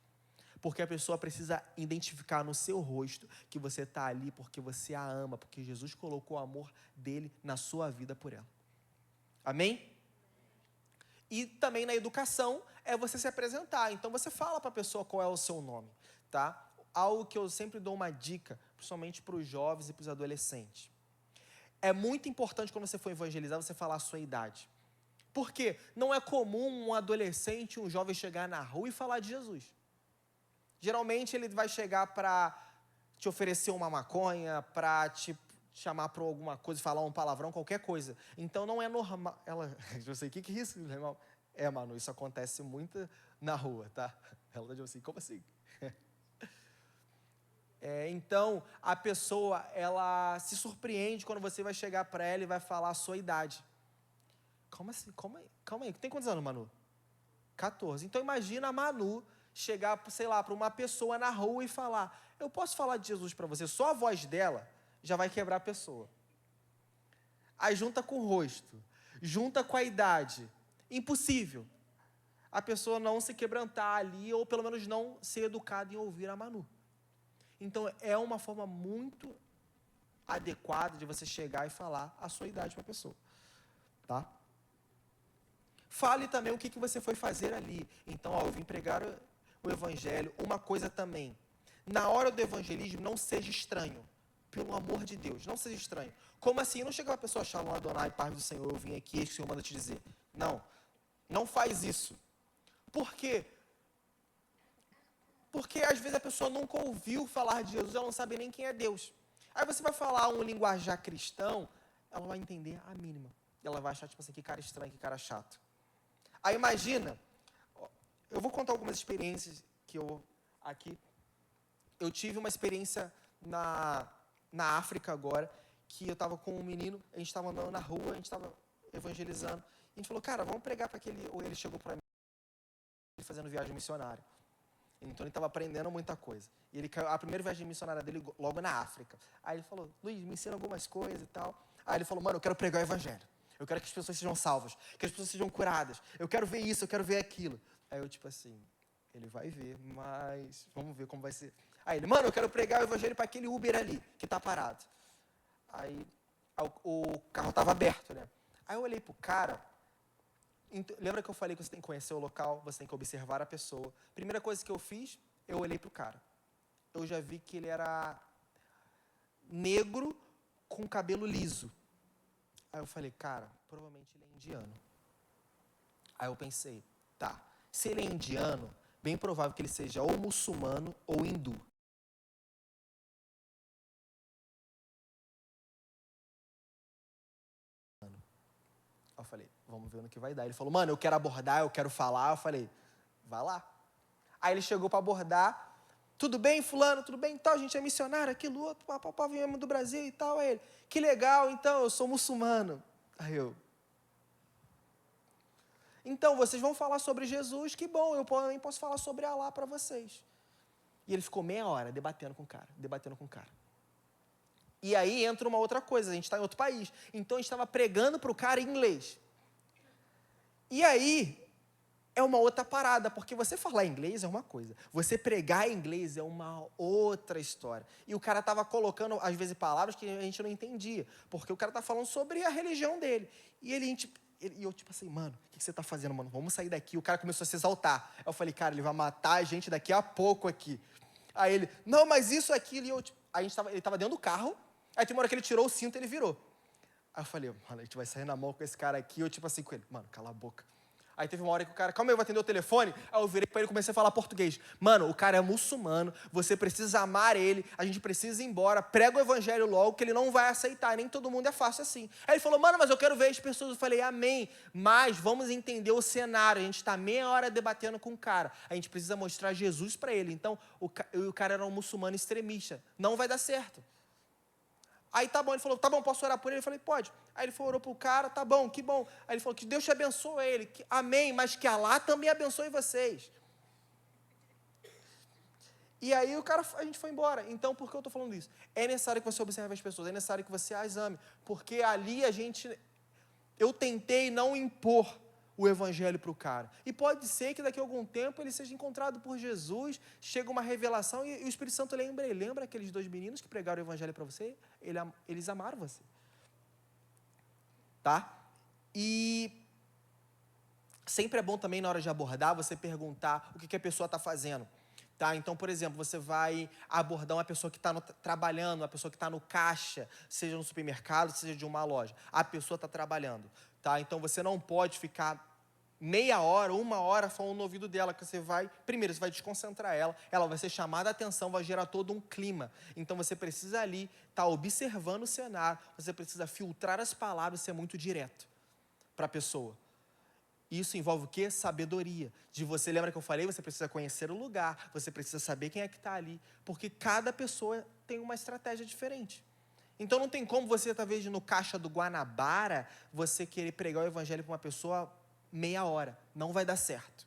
Porque a pessoa precisa identificar no seu rosto que você está ali porque você a ama, porque Jesus colocou o amor dele na sua vida por ela. Amém? E também na educação é você se apresentar. Então você fala para a pessoa qual é o seu nome, tá? Algo que eu sempre dou uma dica, principalmente para os jovens e para os adolescentes. É muito importante quando você for evangelizar, você falar a sua idade. Por quê? Não é comum um adolescente, um jovem chegar na rua e falar de Jesus. Geralmente ele vai chegar para te oferecer uma maconha, para te chamar para alguma coisa, falar um palavrão, qualquer coisa. Então não é normal. Ela, eu sei, o que é isso, irmão? É, Manu, isso acontece muito na rua, tá? Ela diz assim, como assim? Então, a pessoa, ela se surpreende quando você vai chegar para ela e vai falar a sua idade. Como assim? Calma aí. Tem quantos anos, Manu? 14. Então, imagina a Manu chegar, sei lá, para uma pessoa na rua e falar, eu posso falar de Jesus para você? Só a voz dela já vai quebrar a pessoa. Aí junta com o rosto, junta com a idade. Impossível a pessoa não se quebrantar ali, ou pelo menos não ser educada em ouvir a Manu. Então, é uma forma muito adequada de você chegar e falar a sua idade para a pessoa. Tá? Fale também o que você foi fazer ali. Então, eu vim pregar o evangelho. Uma coisa também, na hora do evangelismo, não seja estranho. Pelo amor de Deus, não seja estranho. Como assim? Não chega uma pessoa, Shalom Adonai, paz do Senhor, eu vim aqui, o Senhor manda te dizer. Não faz isso. Por quê? Porque às vezes a pessoa nunca ouviu falar de Jesus, ela não sabe nem quem é Deus. Aí você vai falar um linguajar cristão, ela vai entender a mínima. Ela vai achar, tipo assim, que cara estranho, que cara chato. Aí imagina, eu vou contar algumas experiências que eu tive uma experiência na África agora, que eu estava com um menino, a gente estava andando na rua, a gente estava evangelizando, e a gente falou, cara, vamos pregar para aquele, ou ele chegou para mim, fazendo viagem missionária. Então ele estava aprendendo muita coisa. E ele caiu, a primeira viagem missionária dele logo na África. Aí ele falou, Luiz, me ensina algumas coisas e tal. Aí ele falou, mano, eu quero pregar o evangelho. Eu quero que as pessoas sejam salvas, que as pessoas sejam curadas. Eu quero ver isso, eu quero ver aquilo. Aí eu, tipo assim, ele vai ver, mas vamos ver como vai ser. Aí ele, mano, eu quero pregar o evangelho para aquele Uber ali, que tá parado. Aí o carro estava aberto, né? Aí eu olhei pro cara. Lembra que eu falei que você tem que conhecer o local, você tem que observar a pessoa. Primeira coisa que eu fiz, eu olhei pro cara. Eu já vi que ele era negro com cabelo liso. Aí eu falei, cara, provavelmente ele é indiano. Aí eu pensei, tá, se ele é indiano, bem provável que ele seja ou muçulmano ou hindu. Aí eu falei, vamos ver no que vai dar. Ele falou, mano, eu quero abordar, eu quero falar. Eu falei, vai lá. Aí ele chegou para abordar. Tudo bem, fulano? Tudo bem? Então, a gente é missionário, aquilo outro, papapá, viemos do Brasil e tal. Aí ele, que legal, então, eu sou muçulmano. Aí eu, então, vocês vão falar sobre Jesus, que bom, eu também posso falar sobre Alá para vocês. E ele ficou meia hora debatendo com o cara. E aí entra uma outra coisa, a gente está em outro país. Então, a gente estava pregando para o cara em inglês. E aí, é uma outra parada, porque você falar inglês é uma coisa, você pregar em inglês é uma outra história. E o cara estava colocando, às vezes, palavras que a gente não entendia, porque o cara está falando sobre a religião dele. E eu, tipo assim, mano, o que você está fazendo, mano? Vamos sair daqui. O cara começou a se exaltar. Aí eu falei, cara, ele vai matar a gente daqui a pouco aqui. Aí ele, não, mas isso, aquilo. E eu, tipo, ele estava dentro do carro, aí tem uma hora que ele tirou o cinto e ele virou. Aí eu falei, mano, a gente vai sair na mão com esse cara aqui. Eu, tipo assim, com ele, mano, cala a boca. Aí teve uma hora que o cara, calma aí, eu vou atender o telefone. Aí eu virei pra ele e comecei a falar português. Mano, o cara é muçulmano, você precisa amar ele, a gente precisa ir embora, prega o evangelho logo, que ele não vai aceitar, nem todo mundo é fácil assim. Aí ele falou, mano, mas eu quero ver as pessoas. Eu falei, amém, mas vamos entender o cenário, a gente está meia hora debatendo com o cara, a gente precisa mostrar Jesus para ele. Então, o cara era um muçulmano extremista, não vai dar certo. Aí tá bom, ele falou, tá bom, posso orar por ele? Eu falei, pode. Aí ele foi, orou pro cara, tá bom, que bom. Aí ele falou, que Deus te abençoe ele, amém, mas que Alá também abençoe vocês. E aí a gente foi embora. Então, por que eu estou falando isso? É necessário que você observe as pessoas, é necessário que você as ame, porque ali eu tentei não impor o evangelho para o cara. E pode ser que daqui a algum tempo ele seja encontrado por Jesus, chega uma revelação e o Espírito Santo lembra aqueles 2 meninos que pregaram o evangelho para você? Eles amaram você. Tá? E sempre é bom também, na hora de abordar, você perguntar o que a pessoa está fazendo. Tá? Então, por exemplo, você vai abordar uma pessoa que está trabalhando, uma pessoa que está no caixa, seja no supermercado, seja de uma loja. A pessoa está trabalhando. Tá? Então, você não pode ficar meia hora, 1 hora falando no ouvido dela, que primeiro, você vai desconcentrar ela vai ser chamada a atenção, vai gerar todo um clima. Então, você precisa ali estar observando o cenário, você precisa filtrar as palavras e ser muito direto para a pessoa. Isso envolve o quê? Sabedoria. Lembra que eu falei? Você precisa conhecer o lugar, você precisa saber quem é que está ali, porque cada pessoa tem uma estratégia diferente. Então não tem como você, talvez, no caixa do Guanabara, você querer pregar o evangelho para uma pessoa meia hora. Não vai dar certo.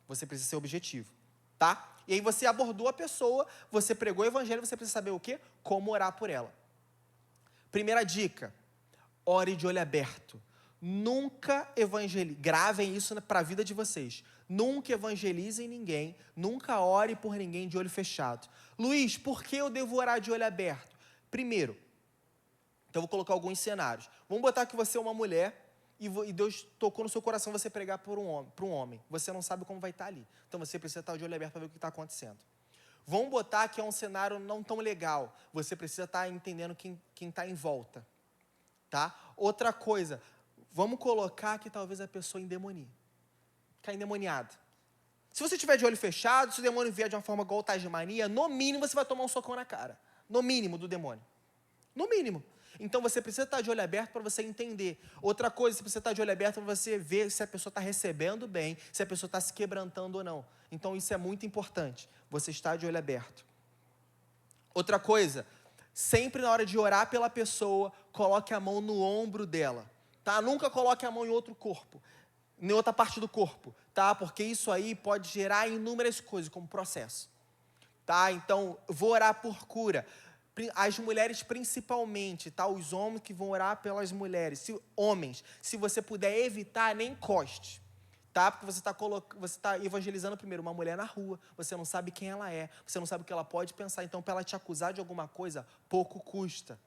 Você precisa ser objetivo, tá? E aí você abordou a pessoa, você pregou o evangelho, você precisa saber o quê? Como orar por ela. Primeira dica, ore de olho aberto. Nunca gravem isso para a vida de vocês. Nunca evangelizem ninguém, nunca ore por ninguém de olho fechado. Luiz, por que eu devo orar de olho aberto? Primeiro, então eu vou colocar alguns cenários. Vamos botar que você é uma mulher e Deus tocou no seu coração você pregar para um homem. Você não sabe como vai estar ali. Então você precisa estar de olho aberto para ver o que está acontecendo. Vamos botar que é um cenário não tão legal. Você precisa estar entendendo quem está em volta. Tá? Outra coisa, vamos colocar que talvez a pessoa endemonie. Ficar endemoniada. Se você estiver de olho fechado, se o demônio vier de uma forma igual tasmania, no mínimo você vai tomar um socão na cara. No mínimo do demônio. No mínimo. Então você precisa estar de olho aberto para você entender. Outra coisa, você precisa estar de olho aberto para você ver se a pessoa está recebendo bem, se a pessoa está se quebrantando ou não. Então isso é muito importante. Você está de olho aberto. Outra coisa, sempre na hora de orar pela pessoa, coloque a mão no ombro dela. Tá? Nunca coloque a mão em outro corpo, em outra parte do corpo, tá? Porque isso aí pode gerar inúmeras coisas, como processo. Tá? Então, vou orar por cura. As mulheres principalmente, tá? Os homens que vão orar pelas mulheres. Homens, se você puder evitar, nem encoste. Tá? Porque você está evangelizando primeiro uma mulher na rua, você não sabe quem ela é, você não sabe o que ela pode pensar, então para ela te acusar de alguma coisa, pouco custa.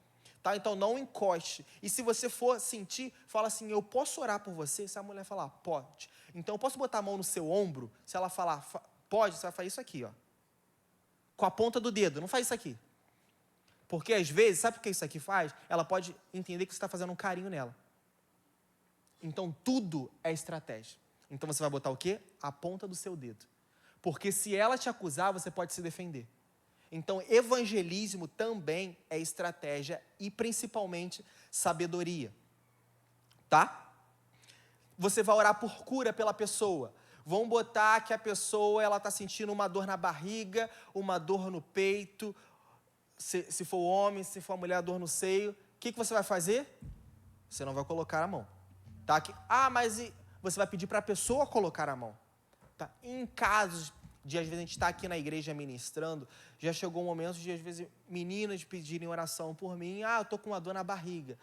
Tá? Então não encoste. E se você for sentir, fala assim, eu posso orar por você? Se a mulher falar, pode. Então eu posso botar a mão no seu ombro? Se ela falar, pode, você vai fazer isso aqui, ó. Com a ponta do dedo, não faz isso aqui. Porque às vezes, sabe o que isso aqui faz? Ela pode entender que você está fazendo um carinho nela. Então tudo é estratégia. Então você vai botar o quê? A ponta do seu dedo. Porque se ela te acusar, você pode se defender. Então evangelismo também é estratégia e principalmente sabedoria. Tá? Você vai orar por cura pela pessoa. Vamos botar que a pessoa está sentindo uma dor na barriga, uma dor no peito, se for homem, se for mulher, dor no seio. O que você vai fazer? Você não vai colocar a mão. Tá? Mas você vai pedir para a pessoa colocar a mão. Tá? Em casos de, às vezes, a gente está aqui na igreja ministrando, já chegou um momento de, às vezes, meninas pedirem oração por mim. Eu estou com uma dor na barriga.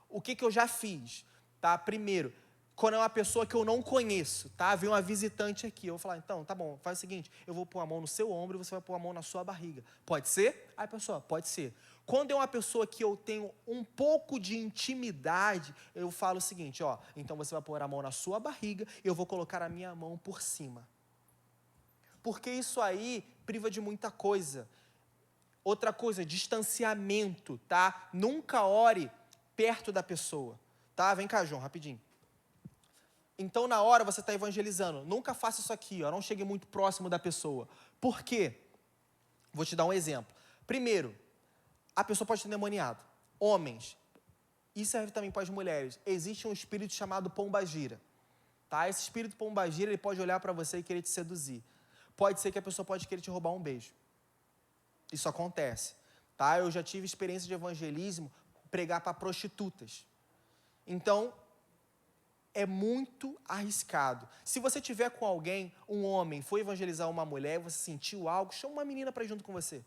O que eu já fiz? Tá? Primeiro, quando é uma pessoa que eu não conheço, tá? Vem uma visitante aqui, eu vou falar, então, tá bom, faz o seguinte, eu vou pôr a mão no seu ombro e você vai pôr a mão na sua barriga. Pode ser? Aí a pessoa, pode ser. Quando é uma pessoa que eu tenho um pouco de intimidade, eu falo o seguinte, ó, então você vai pôr a mão na sua barriga e eu vou colocar a minha mão por cima. Porque isso aí priva de muita coisa. Outra coisa, distanciamento, tá? Nunca ore perto da pessoa, tá? Vem cá, João, rapidinho. Então, na hora você está evangelizando, nunca faça isso aqui, ó, não chegue muito próximo da pessoa. Por quê? Vou te dar um exemplo. Primeiro, a pessoa pode ser endemoniada. Homens, e serve também para as mulheres, existe um espírito chamado pombagira. Tá? Esse espírito pombagira, ele pode olhar para você e querer te seduzir. Pode ser que a pessoa pode querer te roubar um beijo. Isso acontece. Tá? Eu já tive experiência de evangelismo, pregar para prostitutas. Então, é muito arriscado. Se você tiver com alguém, um homem, foi evangelizar uma mulher, você sentiu algo, chama uma menina para ir junto com você.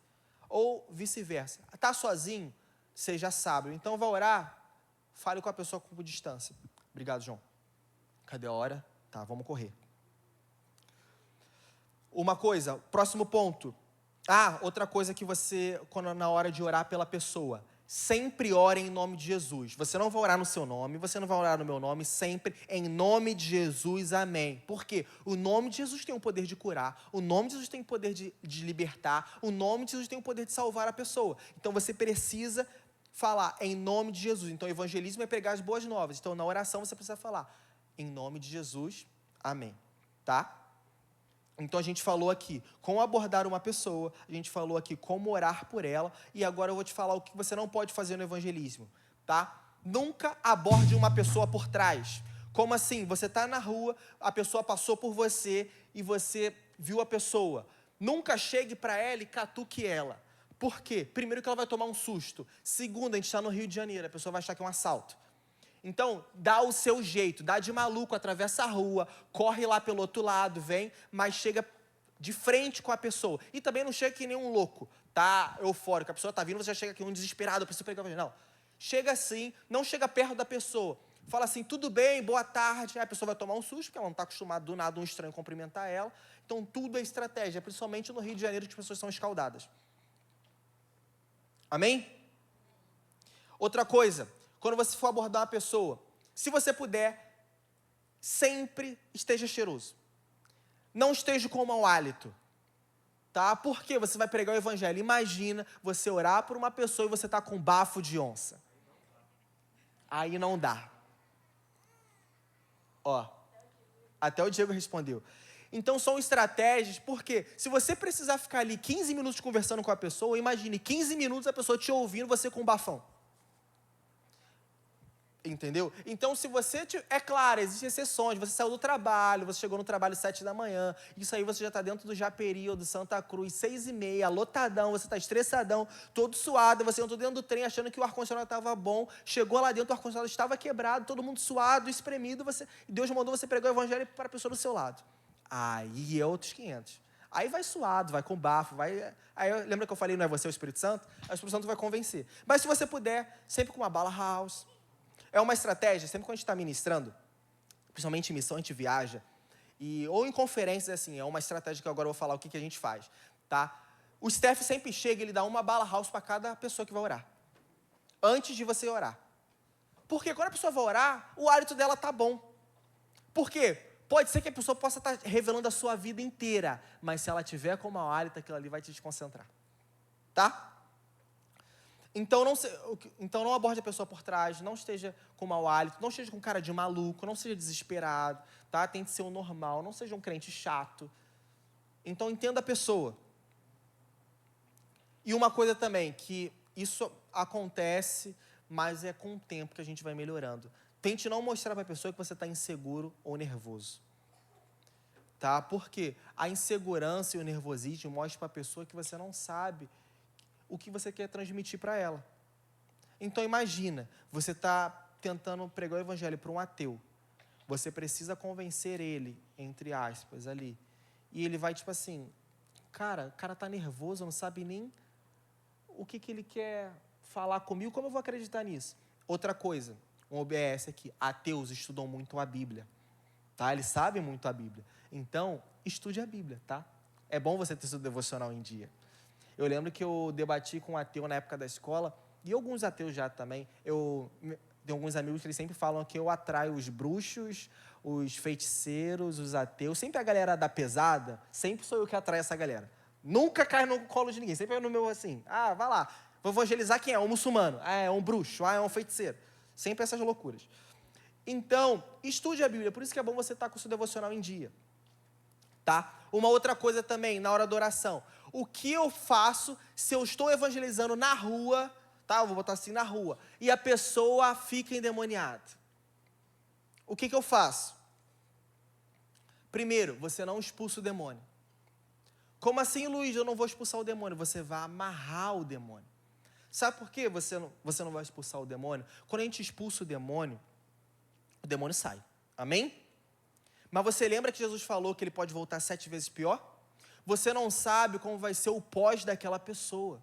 Ou vice-versa. Está sozinho? Seja sábio. Então vai orar, fale com a pessoa com distância. Obrigado, João. Cadê a hora? Tá, vamos correr. Uma coisa, próximo ponto. Outra coisa que você, quando na hora de orar pela pessoa, sempre ore em nome de Jesus. Você não vai orar no seu nome, você não vai orar no meu nome, sempre em nome de Jesus, amém. Por quê? O nome de Jesus tem o poder de curar, o nome de Jesus tem o poder de libertar, o nome de Jesus tem o poder de salvar a pessoa. Então você precisa falar em nome de Jesus. Então evangelismo é pregar as boas novas. Então na oração você precisa falar em nome de Jesus, amém. Tá? Então a gente falou aqui como abordar uma pessoa, a gente falou aqui como orar por ela, e agora eu vou te falar o que você não pode fazer no evangelismo, tá? Nunca aborde uma pessoa por trás. Como assim? Você está na rua, a pessoa passou por você e você viu a pessoa. Nunca chegue para ela e catuque ela. Por quê? Primeiro que ela vai tomar um susto. Segundo, a gente está no Rio de Janeiro, a pessoa vai achar que é um assalto. Então, dá o seu jeito, dá de maluco, atravessa a rua, corre lá pelo outro lado, vem, mas chega de frente com a pessoa. E também não chega que nem um louco, tá eufórico, a pessoa tá vindo, você já chega aqui um desesperado, preciso pregar. Não, chega assim, não chega perto da pessoa. Fala assim, tudo bem, boa tarde. Aí a pessoa vai tomar um susto, porque ela não está acostumada do nada um estranho cumprimentar ela. Então, tudo é estratégia, principalmente no Rio de Janeiro, que as pessoas são escaldadas. Amém? Outra coisa, quando você for abordar uma pessoa, se você puder, sempre esteja cheiroso. Não esteja com mau hálito. Tá? Por quê? Você vai pregar o evangelho. Imagina você orar por uma pessoa e você está com bafo de onça. Aí não dá. Até o Diego respondeu. Então são estratégias, porque se você precisar ficar ali 15 minutos conversando com a pessoa, imagine 15 minutos a pessoa te ouvindo, você com um bafão. Entendeu? Então, se você... É claro, existem exceções. Você saiu do trabalho, você chegou no trabalho às 7 da manhã, isso aí você já está dentro do Japeri ou do Santa Cruz, 6h30, lotadão, você está estressadão, todo suado, você entrou dentro do trem achando que o ar-condicionado estava bom, chegou lá dentro, o ar-condicionado estava quebrado, todo mundo suado, espremido, Deus mandou você pregar o evangelho para a pessoa do seu lado. Aí é outros 500. Aí vai suado, vai com bafo, vai... Aí lembra que eu falei, não é você o Espírito Santo? Aí o Espírito Santo vai convencer. Mas se você puder, sempre com uma bala house... É uma estratégia, sempre quando a gente está ministrando, principalmente em missão, a gente viaja, ou em conferências, assim, é uma estratégia que agora eu vou falar o que a gente faz, tá? O staff sempre chega e ele dá uma bala house para cada pessoa que vai orar, antes de você orar. Porque quando a pessoa vai orar, o hálito dela tá bom. Por quê? Pode ser que a pessoa possa estar revelando a sua vida inteira, mas se ela tiver com mau hálito, aquilo ali vai te desconcentrar, tá? Então não aborde a pessoa por trás, não esteja com mau hálito, não esteja com cara de maluco, não seja desesperado, tá? Tente ser o normal, não seja um crente chato. Então entenda a pessoa. E uma coisa também, que isso acontece, mas é com o tempo que a gente vai melhorando. Tente não mostrar para a pessoa que você está inseguro ou nervoso. Tá? Porque a insegurança e o nervosismo mostram para a pessoa que você não sabe o que você quer transmitir para ela. Então imagina, você está tentando pregar o evangelho para um ateu. Você precisa convencer ele, entre aspas, ali. E ele vai tipo assim, cara, o cara está nervoso, não sabe nem o que ele quer falar comigo, como eu vou acreditar nisso? Outra coisa, um OBS aqui, ateus estudam muito a Bíblia. Tá? Eles sabem muito a Bíblia. Então, estude a Bíblia, tá? É bom você ter seu devocional em dia. Eu lembro que eu debati com um ateu na época da escola, e alguns ateus já também. Eu tenho alguns amigos que eles sempre falam que eu atraio os bruxos, os feiticeiros, os ateus. Sempre a galera da pesada, sempre sou eu que atraio essa galera. Nunca cai no colo de ninguém, sempre é no meu assim. Vai lá, vou evangelizar quem é? Um muçulmano. É um bruxo, é um feiticeiro. Sempre essas loucuras. Então, estude a Bíblia, por isso que é bom você estar com o seu devocional em dia. Tá? Uma outra coisa também, na hora da oração. O que eu faço se eu estou evangelizando na rua, tá? Eu vou botar assim, na rua, e a pessoa fica endemoniada? O que eu faço? Primeiro, você não expulsa o demônio. Como assim, Luiz? Eu não vou expulsar o demônio. Você vai amarrar o demônio. Sabe por que você não vai expulsar o demônio? Quando a gente expulsa o demônio sai. Amém? Mas você lembra que Jesus falou que ele pode voltar 7 vezes pior? Você não sabe como vai ser o pós daquela pessoa.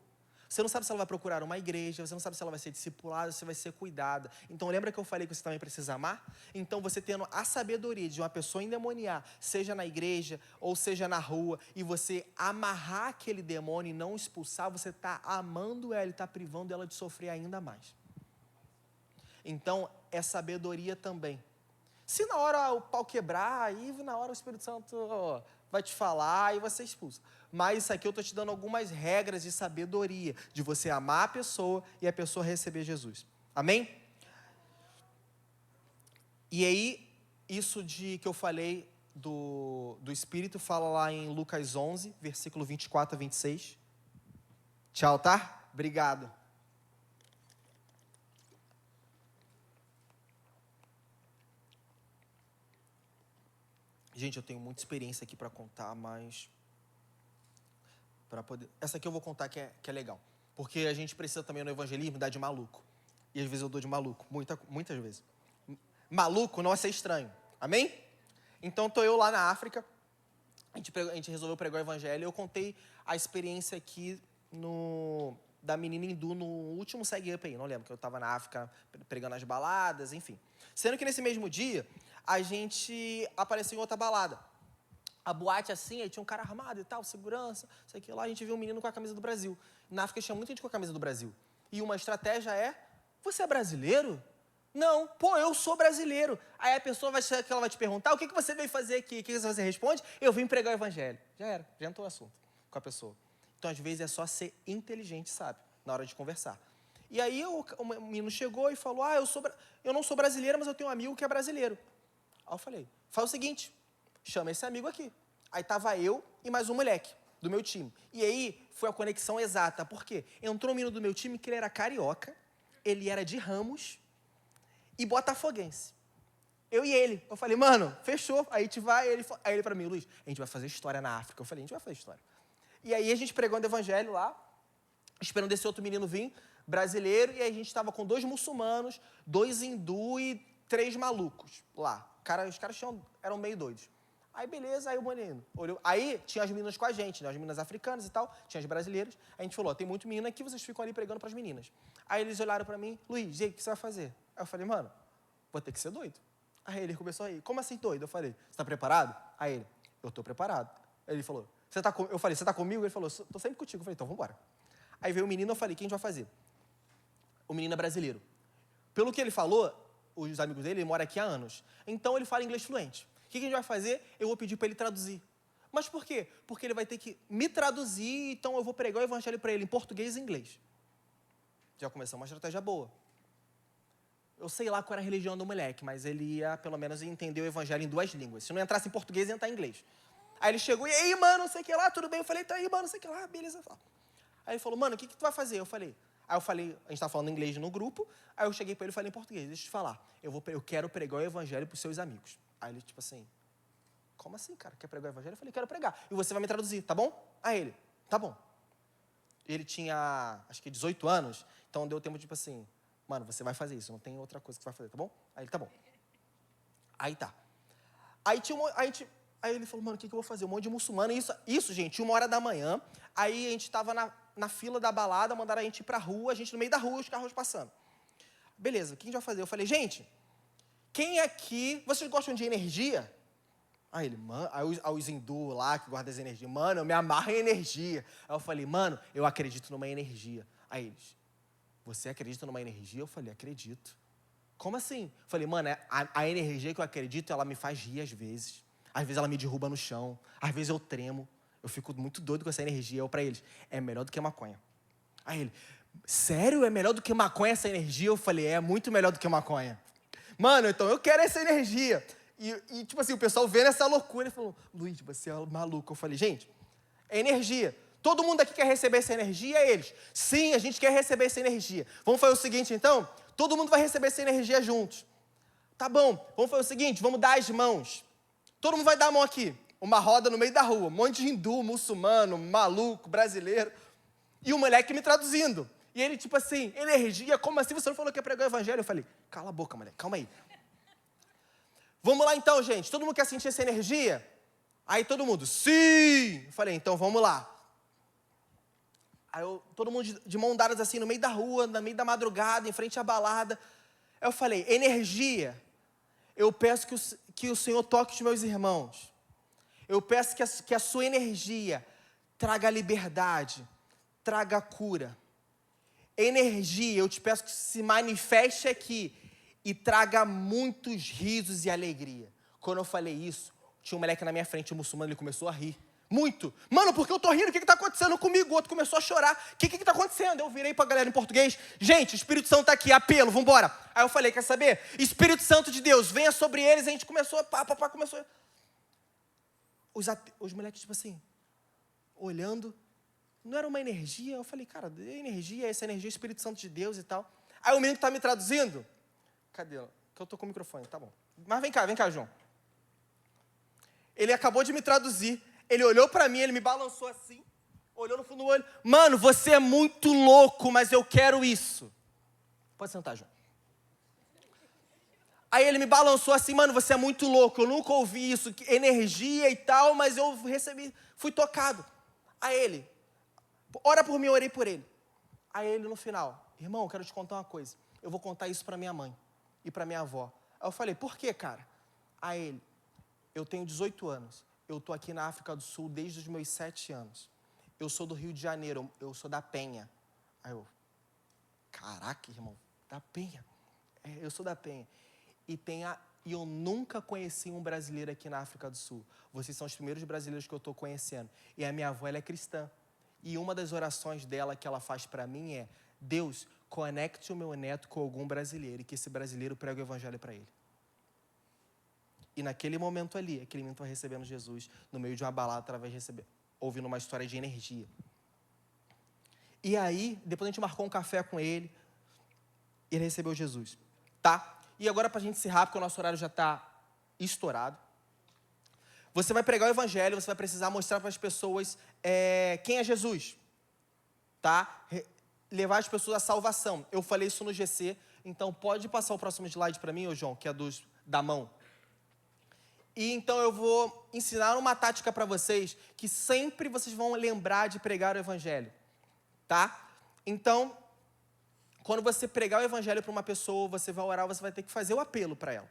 Você não sabe se ela vai procurar uma igreja, você não sabe se ela vai ser discipulada, se vai ser cuidada. Então, lembra que eu falei que você também precisa amar? Então, você tendo a sabedoria de uma pessoa endemoniar, seja na igreja ou seja na rua, e você amarrar aquele demônio e não expulsar, você está amando ela e está privando ela de sofrer ainda mais. Então, é sabedoria também. Se na hora o pau quebrar, aí na hora o Espírito Santo vai te falar e você expulsa. Mas isso aqui eu estou te dando algumas regras de sabedoria, de você amar a pessoa e a pessoa receber Jesus. Amém? E aí, isso que eu falei do Espírito, fala lá em Lucas 11, versículo 24 a 26. Tchau, tá? Obrigado. Gente, eu tenho muita experiência aqui para contar, mas... Essa aqui eu vou contar que é legal. Porque a gente precisa também no evangelismo dar de maluco. E às vezes eu dou de maluco, muitas vezes. Maluco não é ser estranho. Amém? Então estou eu lá na África, a gente resolveu pregar o evangelho, e eu contei a experiência aqui da menina hindu no último Segue Up aí, não lembro, que eu estava na África pregando as baladas, enfim. Sendo que nesse mesmo dia, a gente apareceu em outra balada. A boate assim, aí tinha um cara armado e tal, segurança, sei que lá, a gente viu um menino com a camisa do Brasil. Na África tinha muita gente com a camisa do Brasil. E uma estratégia é, você é brasileiro? Não, pô, eu sou brasileiro. Aí a pessoa ela vai te perguntar, o que você veio fazer aqui? O que você responde? Eu vim pregar o evangelho. Já entrou o assunto com a pessoa. Então, às vezes, é só ser inteligente, sabe? Na hora de conversar. E aí o menino chegou e falou, eu não sou brasileiro, mas eu tenho um amigo que é brasileiro. Aí eu falei, faz o seguinte, chama esse amigo aqui. Aí tava eu e mais um moleque do meu time. E aí foi a conexão exata. Por quê? Entrou um menino do meu time que ele era carioca, ele era de Ramos e botafoguense. Eu e ele. Eu falei, mano, fechou. Aí a gente vai. Aí ele pra mim, Luiz, a gente vai fazer história na África. Eu falei, a gente vai fazer história. E aí a gente pregando o evangelho lá, esperando esse outro menino vir, brasileiro, e aí a gente estava com 2 muçulmanos, 2 hindus e 3 malucos lá. Os caras eram meio doidos. Aí, beleza, aí o menino olhou. Aí, tinha as meninas com a gente, né, as meninas africanas e tal, tinha as brasileiras. Aí a gente falou, tem muito menino aqui, vocês ficam ali pregando para as meninas. Aí eles olharam para mim, Luiz, o que você vai fazer? Aí eu falei, mano, vou ter que ser doido. Aí ele começou a rir, como assim doido? Eu falei, você tá preparado? Aí ele, eu tô preparado. Aí ele falou, eu falei, você tá comigo? Ele falou, tô sempre contigo. Eu falei, então, vambora. Aí veio o menino, eu falei, o que a gente vai fazer? O menino é brasileiro. Pelo que ele falou, os amigos dele, ele mora aqui há anos. Então, ele fala inglês fluente. O que a gente vai fazer? Eu vou pedir para ele traduzir. Mas por quê? Porque ele vai ter que me traduzir, então eu vou pregar o evangelho para ele em português e inglês. Já começou uma estratégia boa. Eu sei lá qual era a religião do moleque, mas ele ia, pelo menos, entender o evangelho em 2 línguas. Se não entrasse em português, ia entrar em inglês. Aí ele chegou, e aí, mano, não sei o que lá, tudo bem? Eu falei, tá aí, mano, não sei o que lá, beleza. Aí ele falou, mano, o que tu vai fazer? Eu falei, a gente estava falando inglês no grupo, aí eu cheguei para ele e falei em português, deixa eu te falar, eu quero pregar o evangelho para os seus amigos. Aí ele, tipo assim, como assim, cara? Quer pregar o evangelho? Eu falei, quero pregar. E você vai me traduzir, tá bom? Aí ele, tá bom. Ele tinha, acho que 18 anos, então deu tempo, tipo assim, mano, você vai fazer isso, não tem outra coisa que você vai fazer, tá bom? Aí ele, tá bom. Aí tá. Aí ele falou, mano, o que eu vou fazer? Um monte de muçulmano. Isso, gente, 1h da manhã. Aí a gente tava na fila da balada, mandaram a gente ir pra rua, a gente no meio da rua, os carros passando. Beleza, o que a gente vai fazer? Eu falei, gente, quem aqui, vocês gostam de energia? Aí ele, mano, aí os hindus lá que guardam as energias, mano, eu me amarro em energia. Aí eu falei, mano, eu acredito numa energia. Aí eles, você acredita numa energia? Eu falei, acredito. Como assim? Eu falei, mano, a energia que eu acredito, ela me faz rir às vezes. Às vezes ela me derruba no chão. Às vezes eu tremo. Eu fico muito doido com essa energia. Eu, pra eles, é melhor do que maconha. Aí ele, sério? É melhor do que maconha essa energia? Eu falei, é muito melhor do que maconha. Mano, então eu quero essa energia. E tipo assim, o pessoal vendo essa loucura, ele falou, Luiz, você é maluco. Eu falei, gente, é energia. Todo mundo aqui quer receber essa energia? Eles, sim, a gente quer receber essa energia. Vamos fazer o seguinte, então? Todo mundo vai receber essa energia juntos. Tá bom, vamos fazer o seguinte, vamos dar as mãos. Todo mundo vai dar a mão aqui. Uma roda no meio da rua. Um monte de hindu, muçulmano, maluco, brasileiro. E o moleque me traduzindo. E ele, tipo assim, energia, como assim você não falou que ia pregar o evangelho? Eu falei, cala a boca, moleque, calma aí. Vamos lá então, gente. Todo mundo quer sentir essa energia? Aí todo mundo, sim! Eu falei, então vamos lá. Aí todo mundo de mão dadas assim, no meio da rua, no meio da madrugada, em frente à balada. Aí eu falei, energia, eu peço que o Senhor toque os meus irmãos. Eu peço que a sua energia traga liberdade, traga cura. Energia, eu te peço que se manifeste aqui e traga muitos risos e alegria. Quando eu falei isso, tinha um moleque na minha frente, um muçulmano, ele começou a rir. Muito. Mano, por que eu tô rindo? O que está acontecendo comigo? O outro começou a chorar. O que está acontecendo? Eu virei pra galera em português. Gente, o Espírito Santo está aqui, apelo, vambora. Aí eu falei, quer saber? Espírito Santo de Deus, venha sobre eles. A gente começou, começou. Os moleques, tipo assim, olhando. Não era uma energia? Eu falei, cara, energia, essa energia é o Espírito Santo de Deus e tal. Aí o menino que está me traduzindo. Cadê? Que eu tô com o microfone, tá bom. Mas vem cá, João. Ele acabou de me traduzir. Ele olhou pra mim, ele me balançou assim, olhou no fundo do olho. Mano, você é muito louco, mas eu quero isso. Pode sentar, João. Aí ele me balançou assim, mano, você é muito louco, eu nunca ouvi isso, energia e tal, mas eu fui tocado. Aí ele, ora por mim, eu orei por ele. Aí ele no final, irmão, eu quero te contar uma coisa. Eu vou contar isso pra minha mãe e pra minha avó. Aí eu falei, por quê, cara? Aí ele, eu tenho 18 anos. Eu estou aqui na África do Sul desde os meus 7 anos. Eu sou do Rio de Janeiro, eu sou da Penha. Aí eu, caraca, irmão, da Penha. Eu sou da Penha. E eu nunca conheci um brasileiro aqui na África do Sul. Vocês são os primeiros brasileiros que eu estou conhecendo. E a minha avó, ela é cristã. E uma das orações dela que ela faz para mim é, Deus, conecte o meu neto com algum brasileiro e que esse brasileiro pregue o evangelho para ele. E naquele momento ali, aquele menino estava recebendo Jesus no meio de uma balada, ouvindo uma história de energia. E aí, depois a gente marcou um café com ele, e ele recebeu Jesus, tá? E agora, para a gente encerrar, porque o nosso horário já está estourado, você vai pregar o evangelho, você vai precisar mostrar para as pessoas quem é Jesus, tá? Levar as pessoas à salvação. Eu falei isso no GC, então pode passar o próximo slide para mim, ô João, que é da mão. E então eu vou ensinar uma tática para vocês que sempre vocês vão lembrar de pregar o evangelho, tá? Então, quando você pregar o evangelho para uma pessoa, você vai orar, você vai ter que fazer o apelo para ela.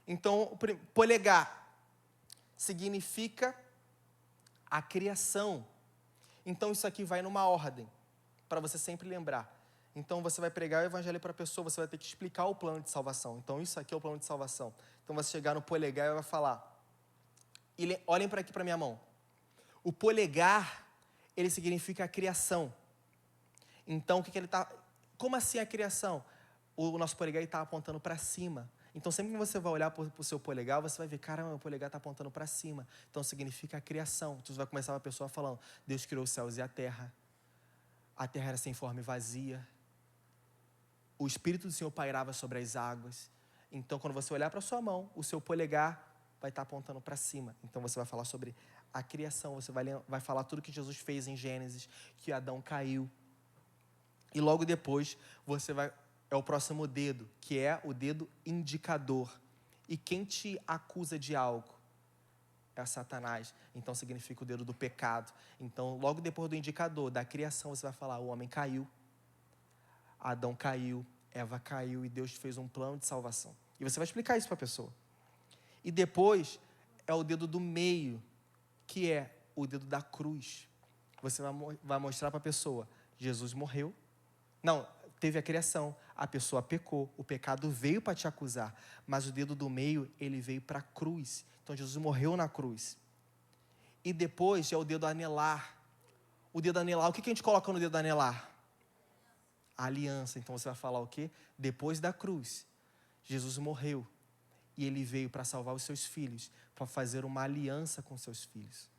Então, polegar significa a criação. Então, isso aqui vai numa ordem, para você sempre lembrar. Então, você vai pregar o evangelho para a pessoa, você vai ter que explicar o plano de salvação. Então, isso aqui é o plano de salvação. Então, você chegar no polegar e vai falar. Olhem para aqui, para minha mão. O polegar, ele significa a criação. Então, o que ele está... Como assim a criação? O nosso polegar está apontando para cima. Então, sempre que você vai olhar para o seu polegar, você vai ver, caramba, o polegar está apontando para cima. Então, significa a criação. Então, você vai começar a pessoa falando, Deus criou os céus e a terra era sem forma e vazia. O Espírito do Senhor pairava sobre as águas. Então, quando você olhar para a sua mão, o seu polegar vai estar apontando para cima. Então, você vai falar sobre a criação. Você vai falar tudo que Jesus fez em Gênesis, que Adão caiu. E logo depois, é o próximo dedo, que é o dedo indicador. E quem te acusa de algo? É Satanás. Então, significa o dedo do pecado. Então, logo depois do indicador, da criação, você vai falar, o homem caiu. Adão caiu, Eva caiu e Deus fez um plano de salvação. E você vai explicar isso para a pessoa. E depois é o dedo do meio, que é o dedo da cruz. Você vai mostrar para a pessoa, Jesus morreu. Não, teve a criação, a pessoa pecou, o pecado veio para te acusar. Mas o dedo do meio, ele veio para a cruz. Então Jesus morreu na cruz. E depois é o dedo anelar. O dedo anelar, o que a gente coloca no dedo anelar? A aliança. Então você vai falar o quê? Depois da cruz, Jesus morreu e ele veio para salvar os seus filhos, para fazer uma aliança com seus filhos.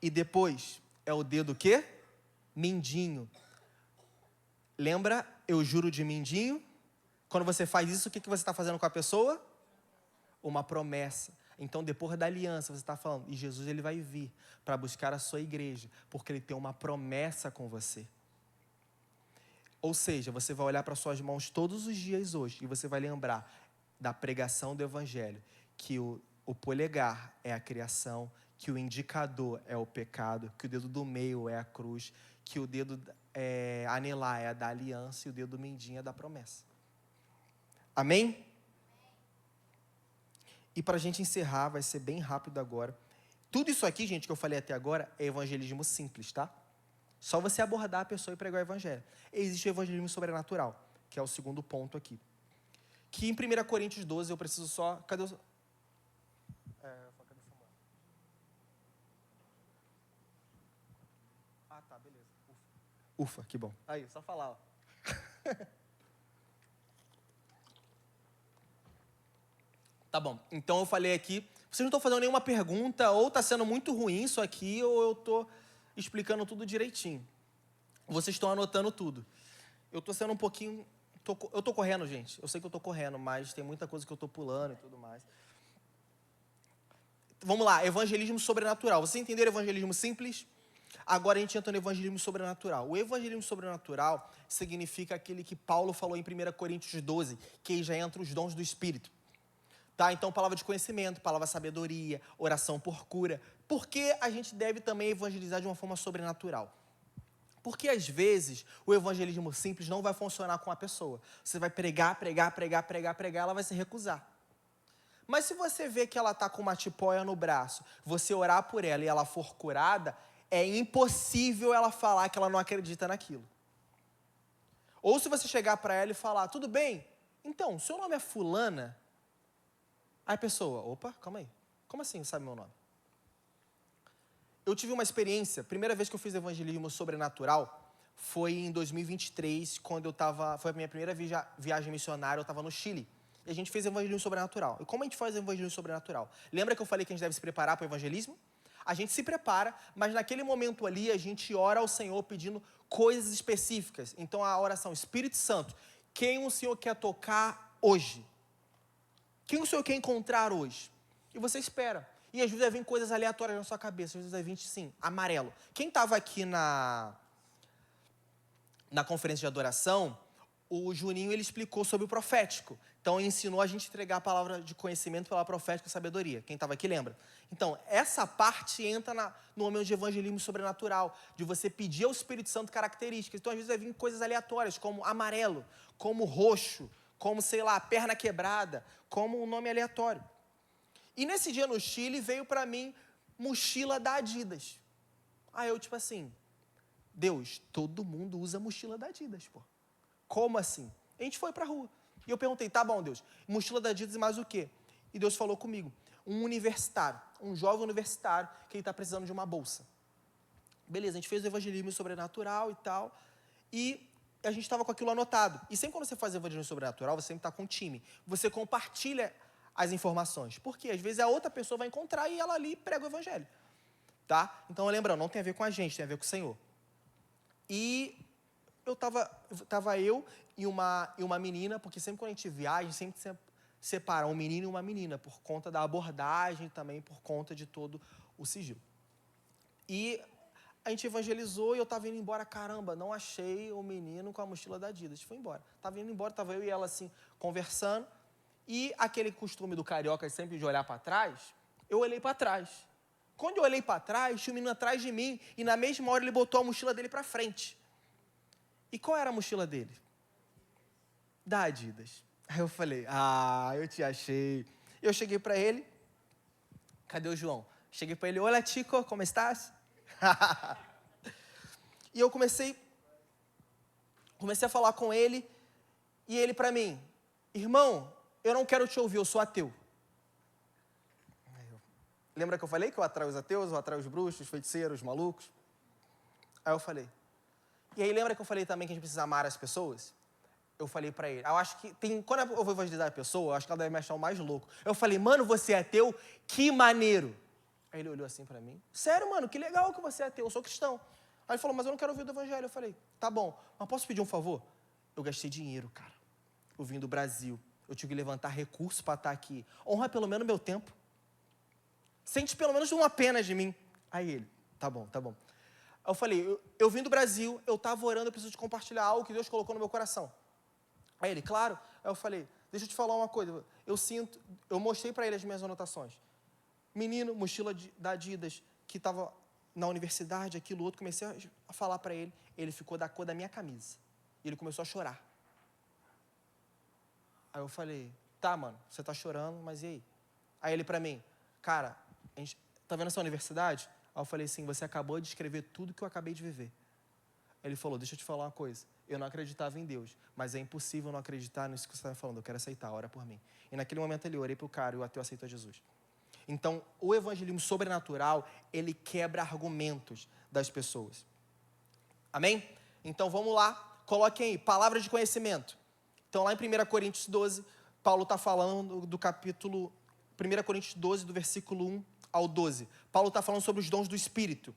E depois é o dedo o quê? Mindinho. Lembra? Eu juro de mindinho. Quando você faz isso, o que você está fazendo com a pessoa? Uma promessa. Então, depois da aliança, você está falando, e Jesus ele vai vir para buscar a sua igreja, porque ele tem uma promessa com você. Ou seja, você vai olhar para suas mãos todos os dias hoje, e você vai lembrar da pregação do evangelho, que o polegar é a criação, que o indicador é o pecado, que o dedo do meio é a cruz, que o dedo anelar é a da aliança e o dedo mindinho é da promessa. Amém? E para a gente encerrar, vai ser bem rápido agora. Tudo isso aqui, gente, que eu falei até agora, é evangelismo simples, tá? Só você abordar a pessoa e pregar o evangelho. Existe o evangelismo sobrenatural, que é o segundo ponto aqui. Que em 1 Coríntios 12, eu preciso só... Cadê o... Ah, tá, beleza. Ufa, que bom. Aí, só falar, ó. Tá bom, então eu falei aqui, vocês não estão fazendo nenhuma pergunta, ou está sendo muito ruim isso aqui, ou eu estou explicando tudo direitinho. Vocês estão anotando tudo. Eu estou sendo um pouquinho... eu estou correndo, gente. Eu sei que eu estou correndo, mas tem muita coisa que eu estou pulando e tudo mais. Vamos lá, evangelismo sobrenatural. Vocês entenderam evangelismo simples? Agora a gente entra no evangelismo sobrenatural. O evangelismo sobrenatural significa aquele que Paulo falou em 1 Coríntios 12, que já entra os dons do Espírito. Tá? Então, palavra de conhecimento, palavra de sabedoria, oração por cura. Por que a gente deve também evangelizar de uma forma sobrenatural? Porque, às vezes, o evangelismo simples não vai funcionar com a pessoa. Você vai pregar, ela vai se recusar. Mas se você vê que ela está com uma tipóia no braço, você orar por ela e ela for curada, é impossível ela falar que ela não acredita naquilo. Ou se você chegar para ela e falar, tudo bem, então, seu nome é fulana? Aí a pessoa, opa, calma aí. Como assim sabe meu nome? Eu tive uma experiência, primeira vez que eu fiz evangelismo sobrenatural, foi em 2023, quando foi a minha primeira viagem missionária, eu estava no Chile. E a gente fez evangelismo sobrenatural. E como a gente faz evangelismo sobrenatural? Lembra que eu falei que a gente deve se preparar para o evangelismo? A gente se prepara, mas naquele momento ali, a gente ora ao Senhor pedindo coisas específicas. Então, a oração, Espírito Santo, quem o Senhor quer tocar hoje? Quem o Senhor quer encontrar hoje? E você espera. E às vezes vem coisas aleatórias na sua cabeça. Às vezes vai vir, sim, amarelo. Quem estava aqui na conferência de adoração, o Juninho ele explicou sobre o profético. Então, ensinou a gente a entregar a palavra de conhecimento pela profética e sabedoria. Quem estava aqui lembra? Então, essa parte entra no momento de evangelismo sobrenatural, de você pedir ao Espírito Santo características. Então, às vezes vai vir coisas aleatórias, como amarelo, como roxo, como, sei lá, perna quebrada, como um nome aleatório. E nesse dia no Chile, veio para mim mochila da Adidas. Aí eu, tipo assim, Deus, todo mundo usa mochila da Adidas, pô. Como assim? A gente foi pra rua. E eu perguntei, tá bom, Deus, mochila da Adidas e mais o quê? E Deus falou comigo, um universitário, um jovem universitário, que ele está precisando de uma bolsa. Beleza, a gente fez o evangelismo sobrenatural e tal, e a gente estava com aquilo anotado. E sempre quando você faz evangelismo sobrenatural, você sempre está com um time. Você compartilha as informações. Porque às vezes a outra pessoa vai encontrar e ela ali prega o evangelho. Tá? Então, lembrando, não tem a ver com a gente, tem a ver com o Senhor. E tava eu e uma menina, porque sempre quando a gente viaja, a gente sempre separa um menino e uma menina, por conta da abordagem também, por conta de todo o sigilo. E a gente evangelizou e eu estava indo embora, caramba, não achei o menino com a mochila da Adidas. Fui embora. Estava indo embora, estava eu e ela assim, conversando. E aquele costume do carioca sempre de olhar para trás, eu olhei para trás. Quando eu olhei para trás, tinha um menino atrás de mim e na mesma hora ele botou a mochila dele para frente. E qual era a mochila dele? Da Adidas. Aí eu falei, eu te achei. Eu cheguei para ele, cadê o João? Cheguei para ele, olá Chico, como estás? E eu comecei a falar com ele, e ele para mim, irmão, eu não quero te ouvir, eu sou ateu. Lembra que eu falei que eu atraio os ateus, eu atraio os bruxos, os feiticeiros, os malucos? Aí eu falei. E aí lembra que eu falei também que a gente precisa amar as pessoas? Eu falei pra ele, eu acho que quando eu vou evangelizar a pessoa, eu acho que ela deve me achar o mais louco. Eu falei, mano, você é ateu? Que maneiro. Aí ele olhou assim pra mim, sério, mano, que legal que você é ateu, eu sou cristão. Aí ele falou, mas eu não quero ouvir do evangelho. Eu falei, tá bom, mas posso pedir um favor? Eu gastei dinheiro, cara. Eu vim do Brasil, eu tive que levantar recursos pra estar aqui. Honra pelo menos meu tempo. Sente pelo menos uma pena de mim. Aí ele, tá bom. Aí eu falei, eu vim do Brasil, eu estava orando, eu preciso de compartilhar algo que Deus colocou no meu coração. Aí ele, claro. Aí eu falei, deixa eu te falar uma coisa. Eu mostrei para ele as minhas anotações. Menino, mochila da Adidas, que estava na universidade, aquilo outro, comecei a falar para ele, ele ficou da cor da minha camisa. E ele começou a chorar. Aí eu falei, tá, mano, você tá chorando, mas e aí? Aí ele para mim, cara, a gente, tá vendo essa universidade? Aí eu falei assim, você acabou de escrever tudo que eu acabei de viver. Ele falou, deixa eu te falar uma coisa, eu não acreditava em Deus, mas é impossível não acreditar nisso que você está me falando, eu quero aceitar, ora por mim. E naquele momento ele orei pro cara e o ateu aceitou Jesus. Então, o evangelismo sobrenatural, ele quebra argumentos das pessoas. Amém? Então, vamos lá. Coloquem aí, palavra de conhecimento. Então, lá em 1 Coríntios 12, Paulo está falando do capítulo 1 Coríntios 12, do versículo 1 ao 12. Paulo está falando sobre os dons do Espírito.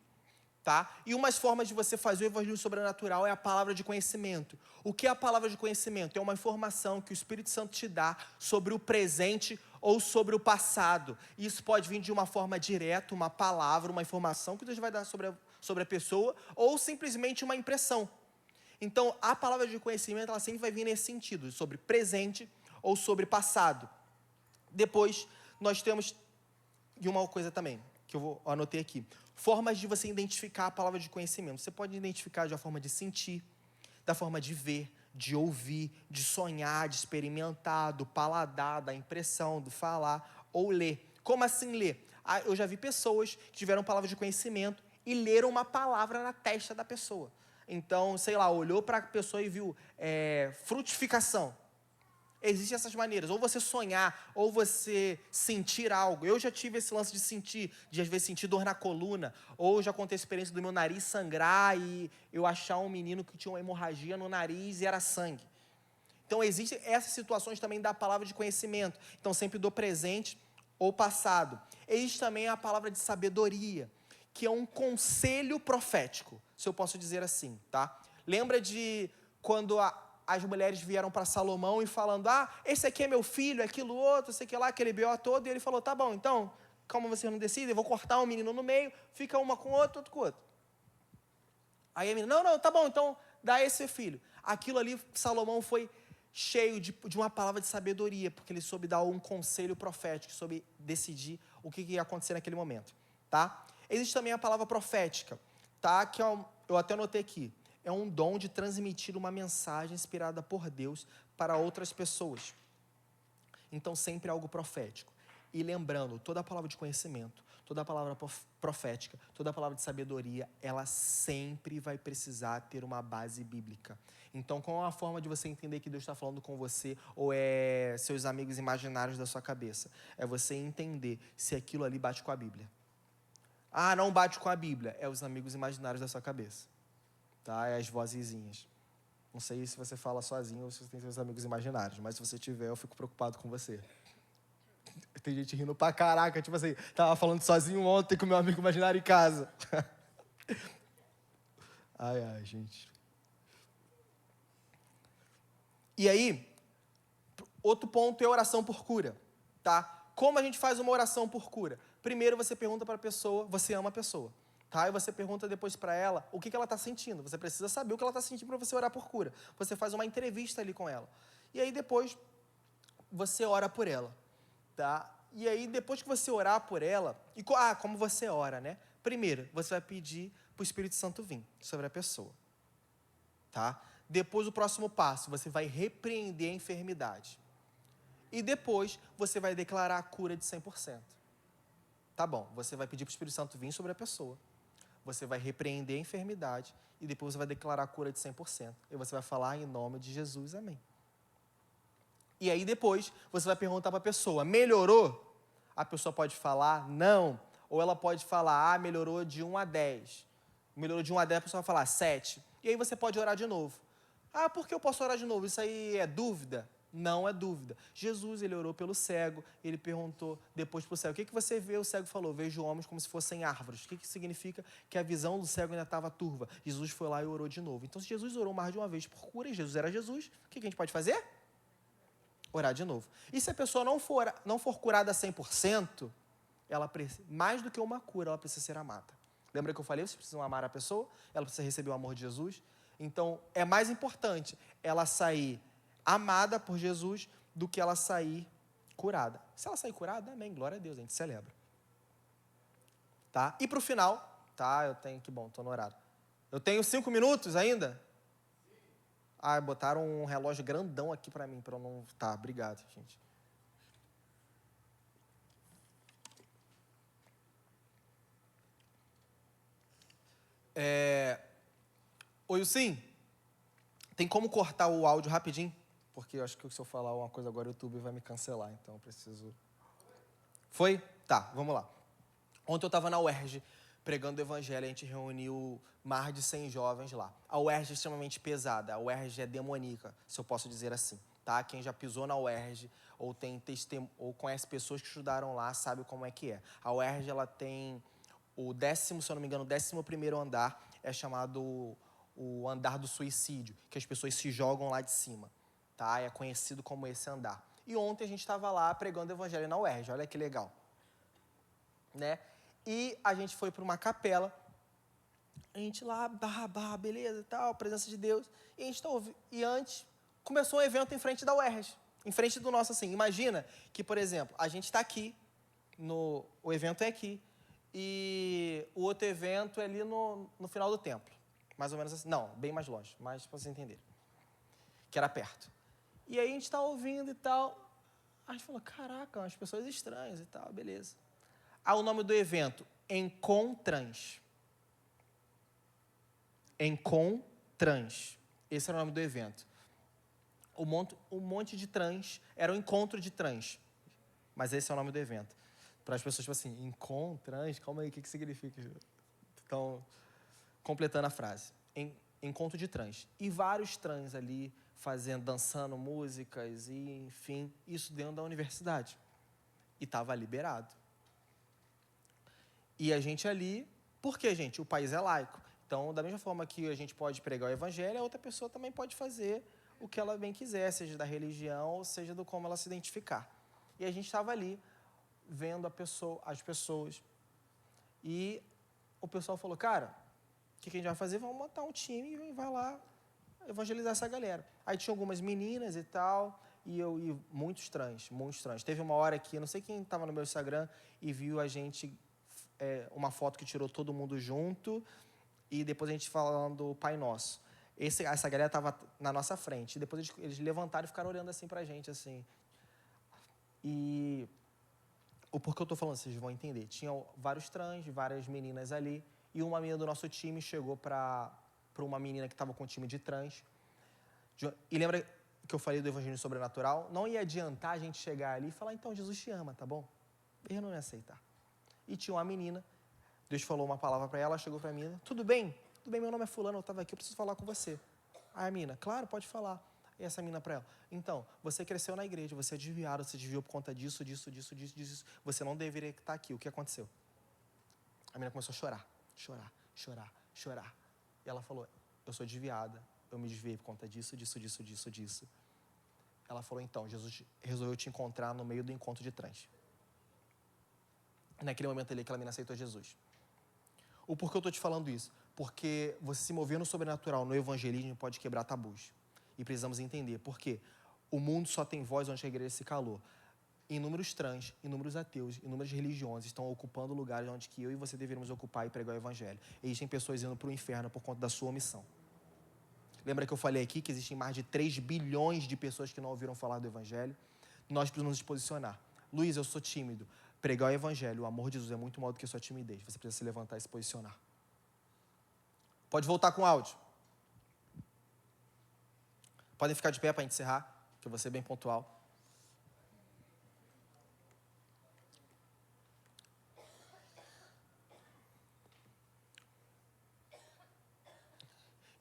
Tá? E umas formas de você fazer o evangelismo sobrenatural é a palavra de conhecimento. O que é a palavra de conhecimento? É uma informação que o Espírito Santo te dá sobre o presente ou sobre o passado. Isso pode vir de uma forma direta, uma palavra, uma informação que Deus vai dar sobre a pessoa, ou simplesmente uma impressão. Então, a palavra de conhecimento, ela sempre vai vir nesse sentido, sobre presente ou sobre passado. Depois, nós temos, e uma coisa também, que eu anotei aqui, formas de você identificar a palavra de conhecimento. Você pode identificar de uma forma de sentir, da forma de ver, de ouvir, de sonhar, de experimentar, do paladar, da impressão, do falar, ou ler. Como assim ler? Eu já vi pessoas que tiveram palavra de conhecimento e leram uma palavra na testa da pessoa. Então, sei lá, olhou para a pessoa e viu frutificação. Existem essas maneiras, ou você sonhar, ou você sentir algo. Eu já tive esse lance de sentir, de às vezes sentir dor na coluna, ou já contei a experiência do meu nariz sangrar e eu achar um menino que tinha uma hemorragia no nariz e era sangue. Então, existem essas situações também da palavra de conhecimento. Então, sempre do presente ou passado. Existe também a palavra de sabedoria, que é um conselho profético, se eu posso dizer assim, tá? Lembra de quando as mulheres vieram para Salomão e falando, esse aqui é meu filho, aquilo outro, esse aqui lá, aquele B.O. todo, e ele falou, tá bom, então, como vocês não decidem, eu vou cortar um menino no meio, fica uma com o outro, outro com o outro. Aí a menina, não, tá bom, então dá esse filho. Aquilo ali, Salomão foi cheio de uma palavra de sabedoria, porque ele soube dar um conselho profético, soube decidir o que ia acontecer naquele momento, tá? Existe também a palavra profética, tá? Que eu até anotei aqui. É um dom de transmitir uma mensagem inspirada por Deus para outras pessoas. Então, sempre algo profético. E lembrando, toda a palavra de conhecimento, toda a palavra profética, toda a palavra de sabedoria, ela sempre vai precisar ter uma base bíblica. Então, qual é a forma de você entender que Deus está falando com você ou é seus amigos imaginários da sua cabeça? É você entender se aquilo ali bate com a Bíblia. Não bate com a Bíblia. É os amigos imaginários da sua cabeça. Tá? É as vozinhas. Não sei se você fala sozinho ou se você tem seus amigos imaginários, mas se você tiver, eu fico preocupado com você. Tem gente rindo pra caraca, tipo assim, tava falando sozinho ontem com meu amigo imaginário em casa. Ai, gente. E aí, outro ponto é oração por cura, tá? Como a gente faz uma oração por cura? Primeiro você pergunta para a pessoa, você ama a pessoa. Tá? E você pergunta depois para ela o que ela está sentindo. Você precisa saber o que ela está sentindo para você orar por cura. Você faz uma entrevista ali com ela. E aí depois você ora por ela. Tá? E aí depois que você orar por ela... como você ora, né? Primeiro, você vai pedir para o Espírito Santo vir sobre a pessoa. Tá? Depois o próximo passo, você vai repreender a enfermidade. E depois você vai declarar a cura de 100%. Tá bom, você vai pedir para o Espírito Santo vir sobre a pessoa. Você vai repreender a enfermidade e depois você vai declarar a cura de 100%. E você vai falar em nome de Jesus, amém. E aí depois você vai perguntar para a pessoa, melhorou? A pessoa pode falar não, ou ela pode falar, melhorou de 1 a 10. Melhorou de 1 a 10, a pessoa vai falar 7. E aí você pode orar de novo. Por que eu posso orar de novo? Isso aí é dúvida? Não é dúvida. Jesus, ele orou pelo cego, ele perguntou depois para o cego, o que você vê? O cego falou, vejo homens como se fossem árvores. O que significa? Que a visão do cego ainda estava turva. Jesus foi lá e orou de novo. Então, se Jesus orou mais de uma vez por cura, e Jesus era Jesus, o que a gente pode fazer? Orar de novo. E se a pessoa não for curada a 100%, ela precisa, mais do que uma cura, ela precisa ser amada. Lembra que eu falei? Vocês precisam amar a pessoa, ela precisa receber o amor de Jesus. Então, é mais importante ela sair amada por Jesus do que ela sair curada. Se ela sair curada, amém, glória a Deus, a gente celebra. tá? E pro final, tá? Eu tenho que, bom, tô no horário. Eu tenho 5 minutos ainda? Ah, botaram um relógio grandão aqui pra mim, pra eu não... Tá, obrigado, gente. Oi, sim. Tem como cortar o áudio rapidinho? Porque eu acho que se eu falar uma coisa agora, o YouTube vai me cancelar, então eu preciso... Foi? Tá, vamos lá. Ontem eu estava na UERJ, pregando o evangelho, a gente reuniu mais de 100 jovens lá. A UERJ é extremamente pesada, a UERJ é demoníaca, se eu posso dizer assim, tá? Quem já pisou na UERJ ou ou conhece pessoas que estudaram lá, sabe como é que é. A UERJ, ela tem o 10º, se eu não me engano, o 11º andar, é chamado o andar do suicídio, que as pessoas se jogam lá de cima, tá? É conhecido como esse andar. E ontem a gente estava lá pregando o evangelho na UERJ, olha que legal, né? E a gente foi para uma capela, a gente lá, beleza e tal, presença de Deus, e a gente tá ouvindo. E antes, começou um evento em frente da UERJ, em frente do nosso, assim. Imagina que, por exemplo, a gente está aqui, o evento é aqui, e o outro evento é ali no final do templo. Mais ou menos assim. Não, bem mais longe, mas para vocês entenderem. Que era perto. E aí a gente está ouvindo e tal. A gente falou, caraca, umas pessoas estranhas e tal, beleza. Aí o nome do evento, Encontrans. Encontrans. Esse era o nome do evento. O monte de trans era o encontro de trans. Mas esse é o nome do evento. Para as pessoas, tipo assim, encontrans, calma aí, o que significa? Então, completando a frase. Encontro de trans. E vários trans ali dançando músicas e, enfim, isso dentro da universidade. E estava liberado. E a gente ali, porque, gente, o país é laico. Então, da mesma forma que a gente pode pregar o evangelho, a outra pessoa também pode fazer o que ela bem quiser, seja da religião ou seja do como ela se identificar. E a gente estava ali vendo as pessoas. E o pessoal falou, cara, o que a gente vai fazer? Vamos montar um time e vai lá evangelizar essa galera. Aí tinha algumas meninas e tal, e muitos trans. Teve uma hora que, não sei quem estava no meu Instagram e viu a gente, uma foto que tirou todo mundo junto, e depois a gente falando Pai Nosso. Essa galera estava na nossa frente, e depois eles levantaram e ficaram olhando assim pra gente, assim. E o porquê eu tô falando, vocês vão entender. Tinha vários trans, várias meninas ali, e uma menina do nosso time chegou para uma menina que estava com o time de trans. E lembra que eu falei do evangelho sobrenatural? Não ia adiantar a gente chegar ali e falar, então, Jesus te ama, tá bom? Eu não ia aceitar. E tinha uma menina, Deus falou uma palavra para ela, chegou para mim, tudo bem, meu nome é fulano, eu estava aqui, eu preciso falar com você. Aí a menina, claro, pode falar. E essa menina para ela, então, você cresceu na igreja, você é desviado, você desviou por conta disso, você não deveria estar aqui, o que aconteceu? A menina começou a chorar. E ela falou, eu sou desviada, eu me desviei por conta disso. Ela falou, então, Jesus resolveu te encontrar no meio do encontro de trans. Naquele momento ali, aquela menina aceitou Jesus. O porquê eu estou te falando isso? Porque você se mover no sobrenatural, no evangelismo, pode quebrar tabus. E precisamos entender. Por quê? O mundo só tem voz onde a igreja se calou. Inúmeros trans, inúmeros ateus, inúmeras religiões estão ocupando lugares onde que eu e você deveríamos ocupar e pregar o evangelho. Existem pessoas indo para o inferno por conta da sua omissão. Lembra que eu falei aqui que existem mais de 3 bilhões de pessoas que não ouviram falar do evangelho? Nós precisamos nos posicionar. Luiz, eu sou tímido. Pregar o evangelho, o amor de Jesus é muito maior do que a sua timidez. Você precisa se levantar e se posicionar. Pode voltar com o áudio. Podem ficar de pé para a gente encerrar, que eu vou ser bem pontual.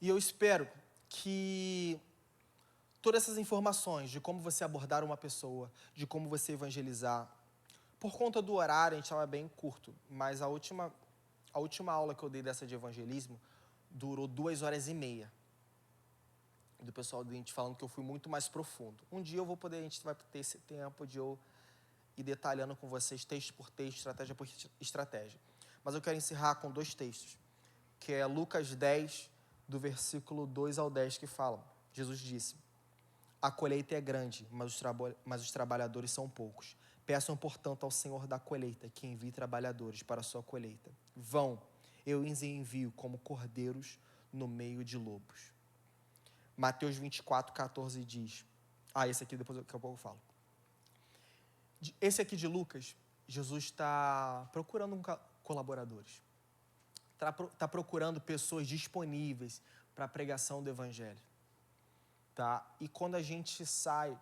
E eu espero que todas essas informações de como você abordar uma pessoa, de como você evangelizar, por conta do horário, a gente estava bem curto, mas a última aula que eu dei dessa de evangelismo durou 2h30. Do pessoal da gente falando que eu fui muito mais profundo. Um dia a gente vai ter esse tempo de eu ir detalhando com vocês, texto por texto, estratégia por estratégia. Mas eu quero encerrar com 2 textos, que é Lucas 10, do versículo 2 ao 10, que falam. Jesus disse, a colheita é grande, mas os trabalhadores são poucos. Peçam, portanto, ao Senhor da colheita que envie trabalhadores para a sua colheita. Vão, eu os envio como cordeiros no meio de lobos. Mateus 24, 14 diz... esse aqui depois daqui a pouco eu falo. Esse aqui de Lucas, Jesus está procurando colaboradores. Está procurando pessoas disponíveis para a pregação do Evangelho. Tá? E quando a gente sai,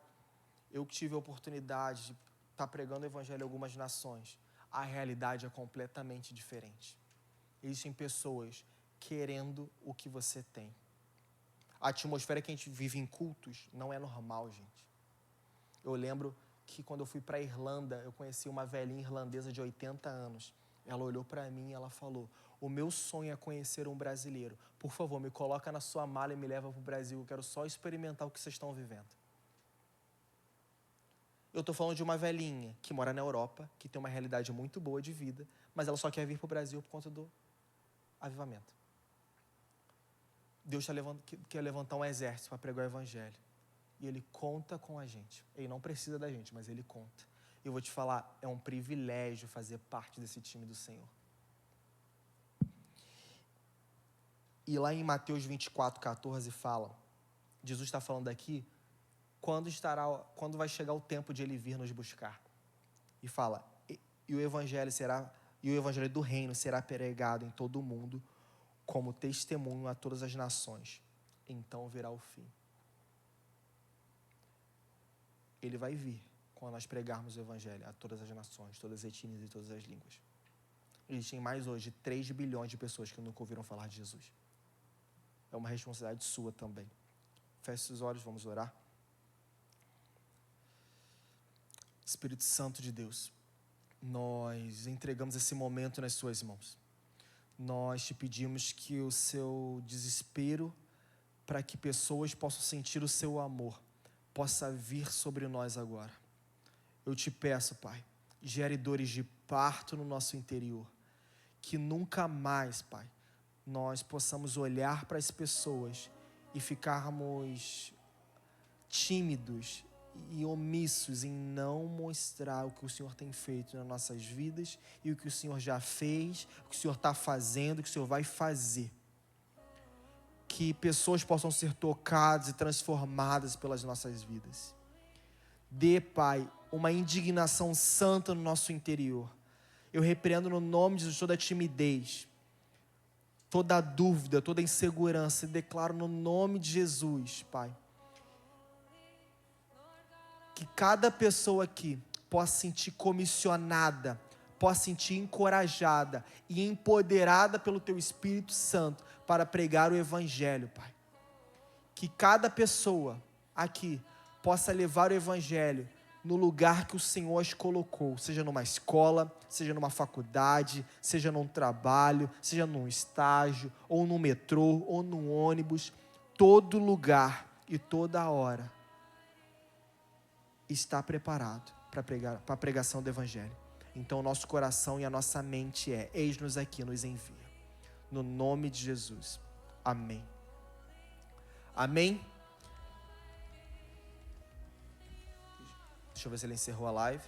eu tive a oportunidade de estar pregando o Evangelho em algumas nações, a realidade é completamente diferente. Existem pessoas querendo o que você tem. A atmosfera que a gente vive em cultos não é normal, gente. Eu lembro que quando eu fui para a Irlanda, eu conheci uma velhinha irlandesa de 80 anos. Ela olhou para mim e ela falou: o meu sonho é conhecer um brasileiro. Por favor, me coloca na sua mala e me leva para o Brasil. Eu quero só experimentar o que vocês estão vivendo. Eu estou falando de uma velhinha que mora na Europa, que tem uma realidade muito boa de vida, mas ela só quer vir para o Brasil por conta do avivamento. Deus quer levantar um exército para pregar o Evangelho. E Ele conta com a gente. Ele não precisa da gente, mas Ele conta. E eu vou te falar, é um privilégio fazer parte desse time do Senhor. E lá em Mateus 24, 14 fala, Jesus está falando aqui, quando vai chegar o tempo de Ele vir nos buscar. E fala, e o Evangelho do reino será pregado em todo o mundo, como testemunho a todas as nações. Então virá o fim. Ele vai vir quando nós pregarmos o Evangelho a todas as nações, todas as etnias e todas as línguas. Existem mais hoje 3 bilhões de pessoas que nunca ouviram falar de Jesus. É uma responsabilidade sua também. Feche os olhos, vamos orar. Espírito Santo de Deus, nós entregamos esse momento nas suas mãos. Nós te pedimos que o seu desespero, para que pessoas possam sentir o seu amor, possa vir sobre nós agora. Eu te peço, Pai, gere dores de parto no nosso interior, que nunca mais, Pai, nós possamos olhar para as pessoas e ficarmos tímidos e omissos em não mostrar o que o Senhor tem feito nas nossas vidas e o que o Senhor já fez, o que o Senhor está fazendo, o que o Senhor vai fazer. Que pessoas possam ser tocadas e transformadas pelas nossas vidas. Dê, Pai, uma indignação santa no nosso interior. Eu repreendo no nome de Jesus toda a timidez, toda a dúvida, toda a insegurança, e declaro no nome de Jesus, Pai, que cada pessoa aqui possa sentir comissionada, possa sentir encorajada e empoderada pelo Teu Espírito Santo para pregar o Evangelho, Pai. Que cada pessoa aqui possa levar o Evangelho no lugar que o Senhor as colocou, seja numa escola, seja numa faculdade, seja num trabalho, seja num estágio, ou no metrô, ou no ônibus. Todo lugar e toda hora está preparado para a pregação do Evangelho. Então, o nosso coração e a nossa mente eis-nos aqui, nos envia. No nome de Jesus. Amém. Amém. Deixa eu ver se ele encerrou a live.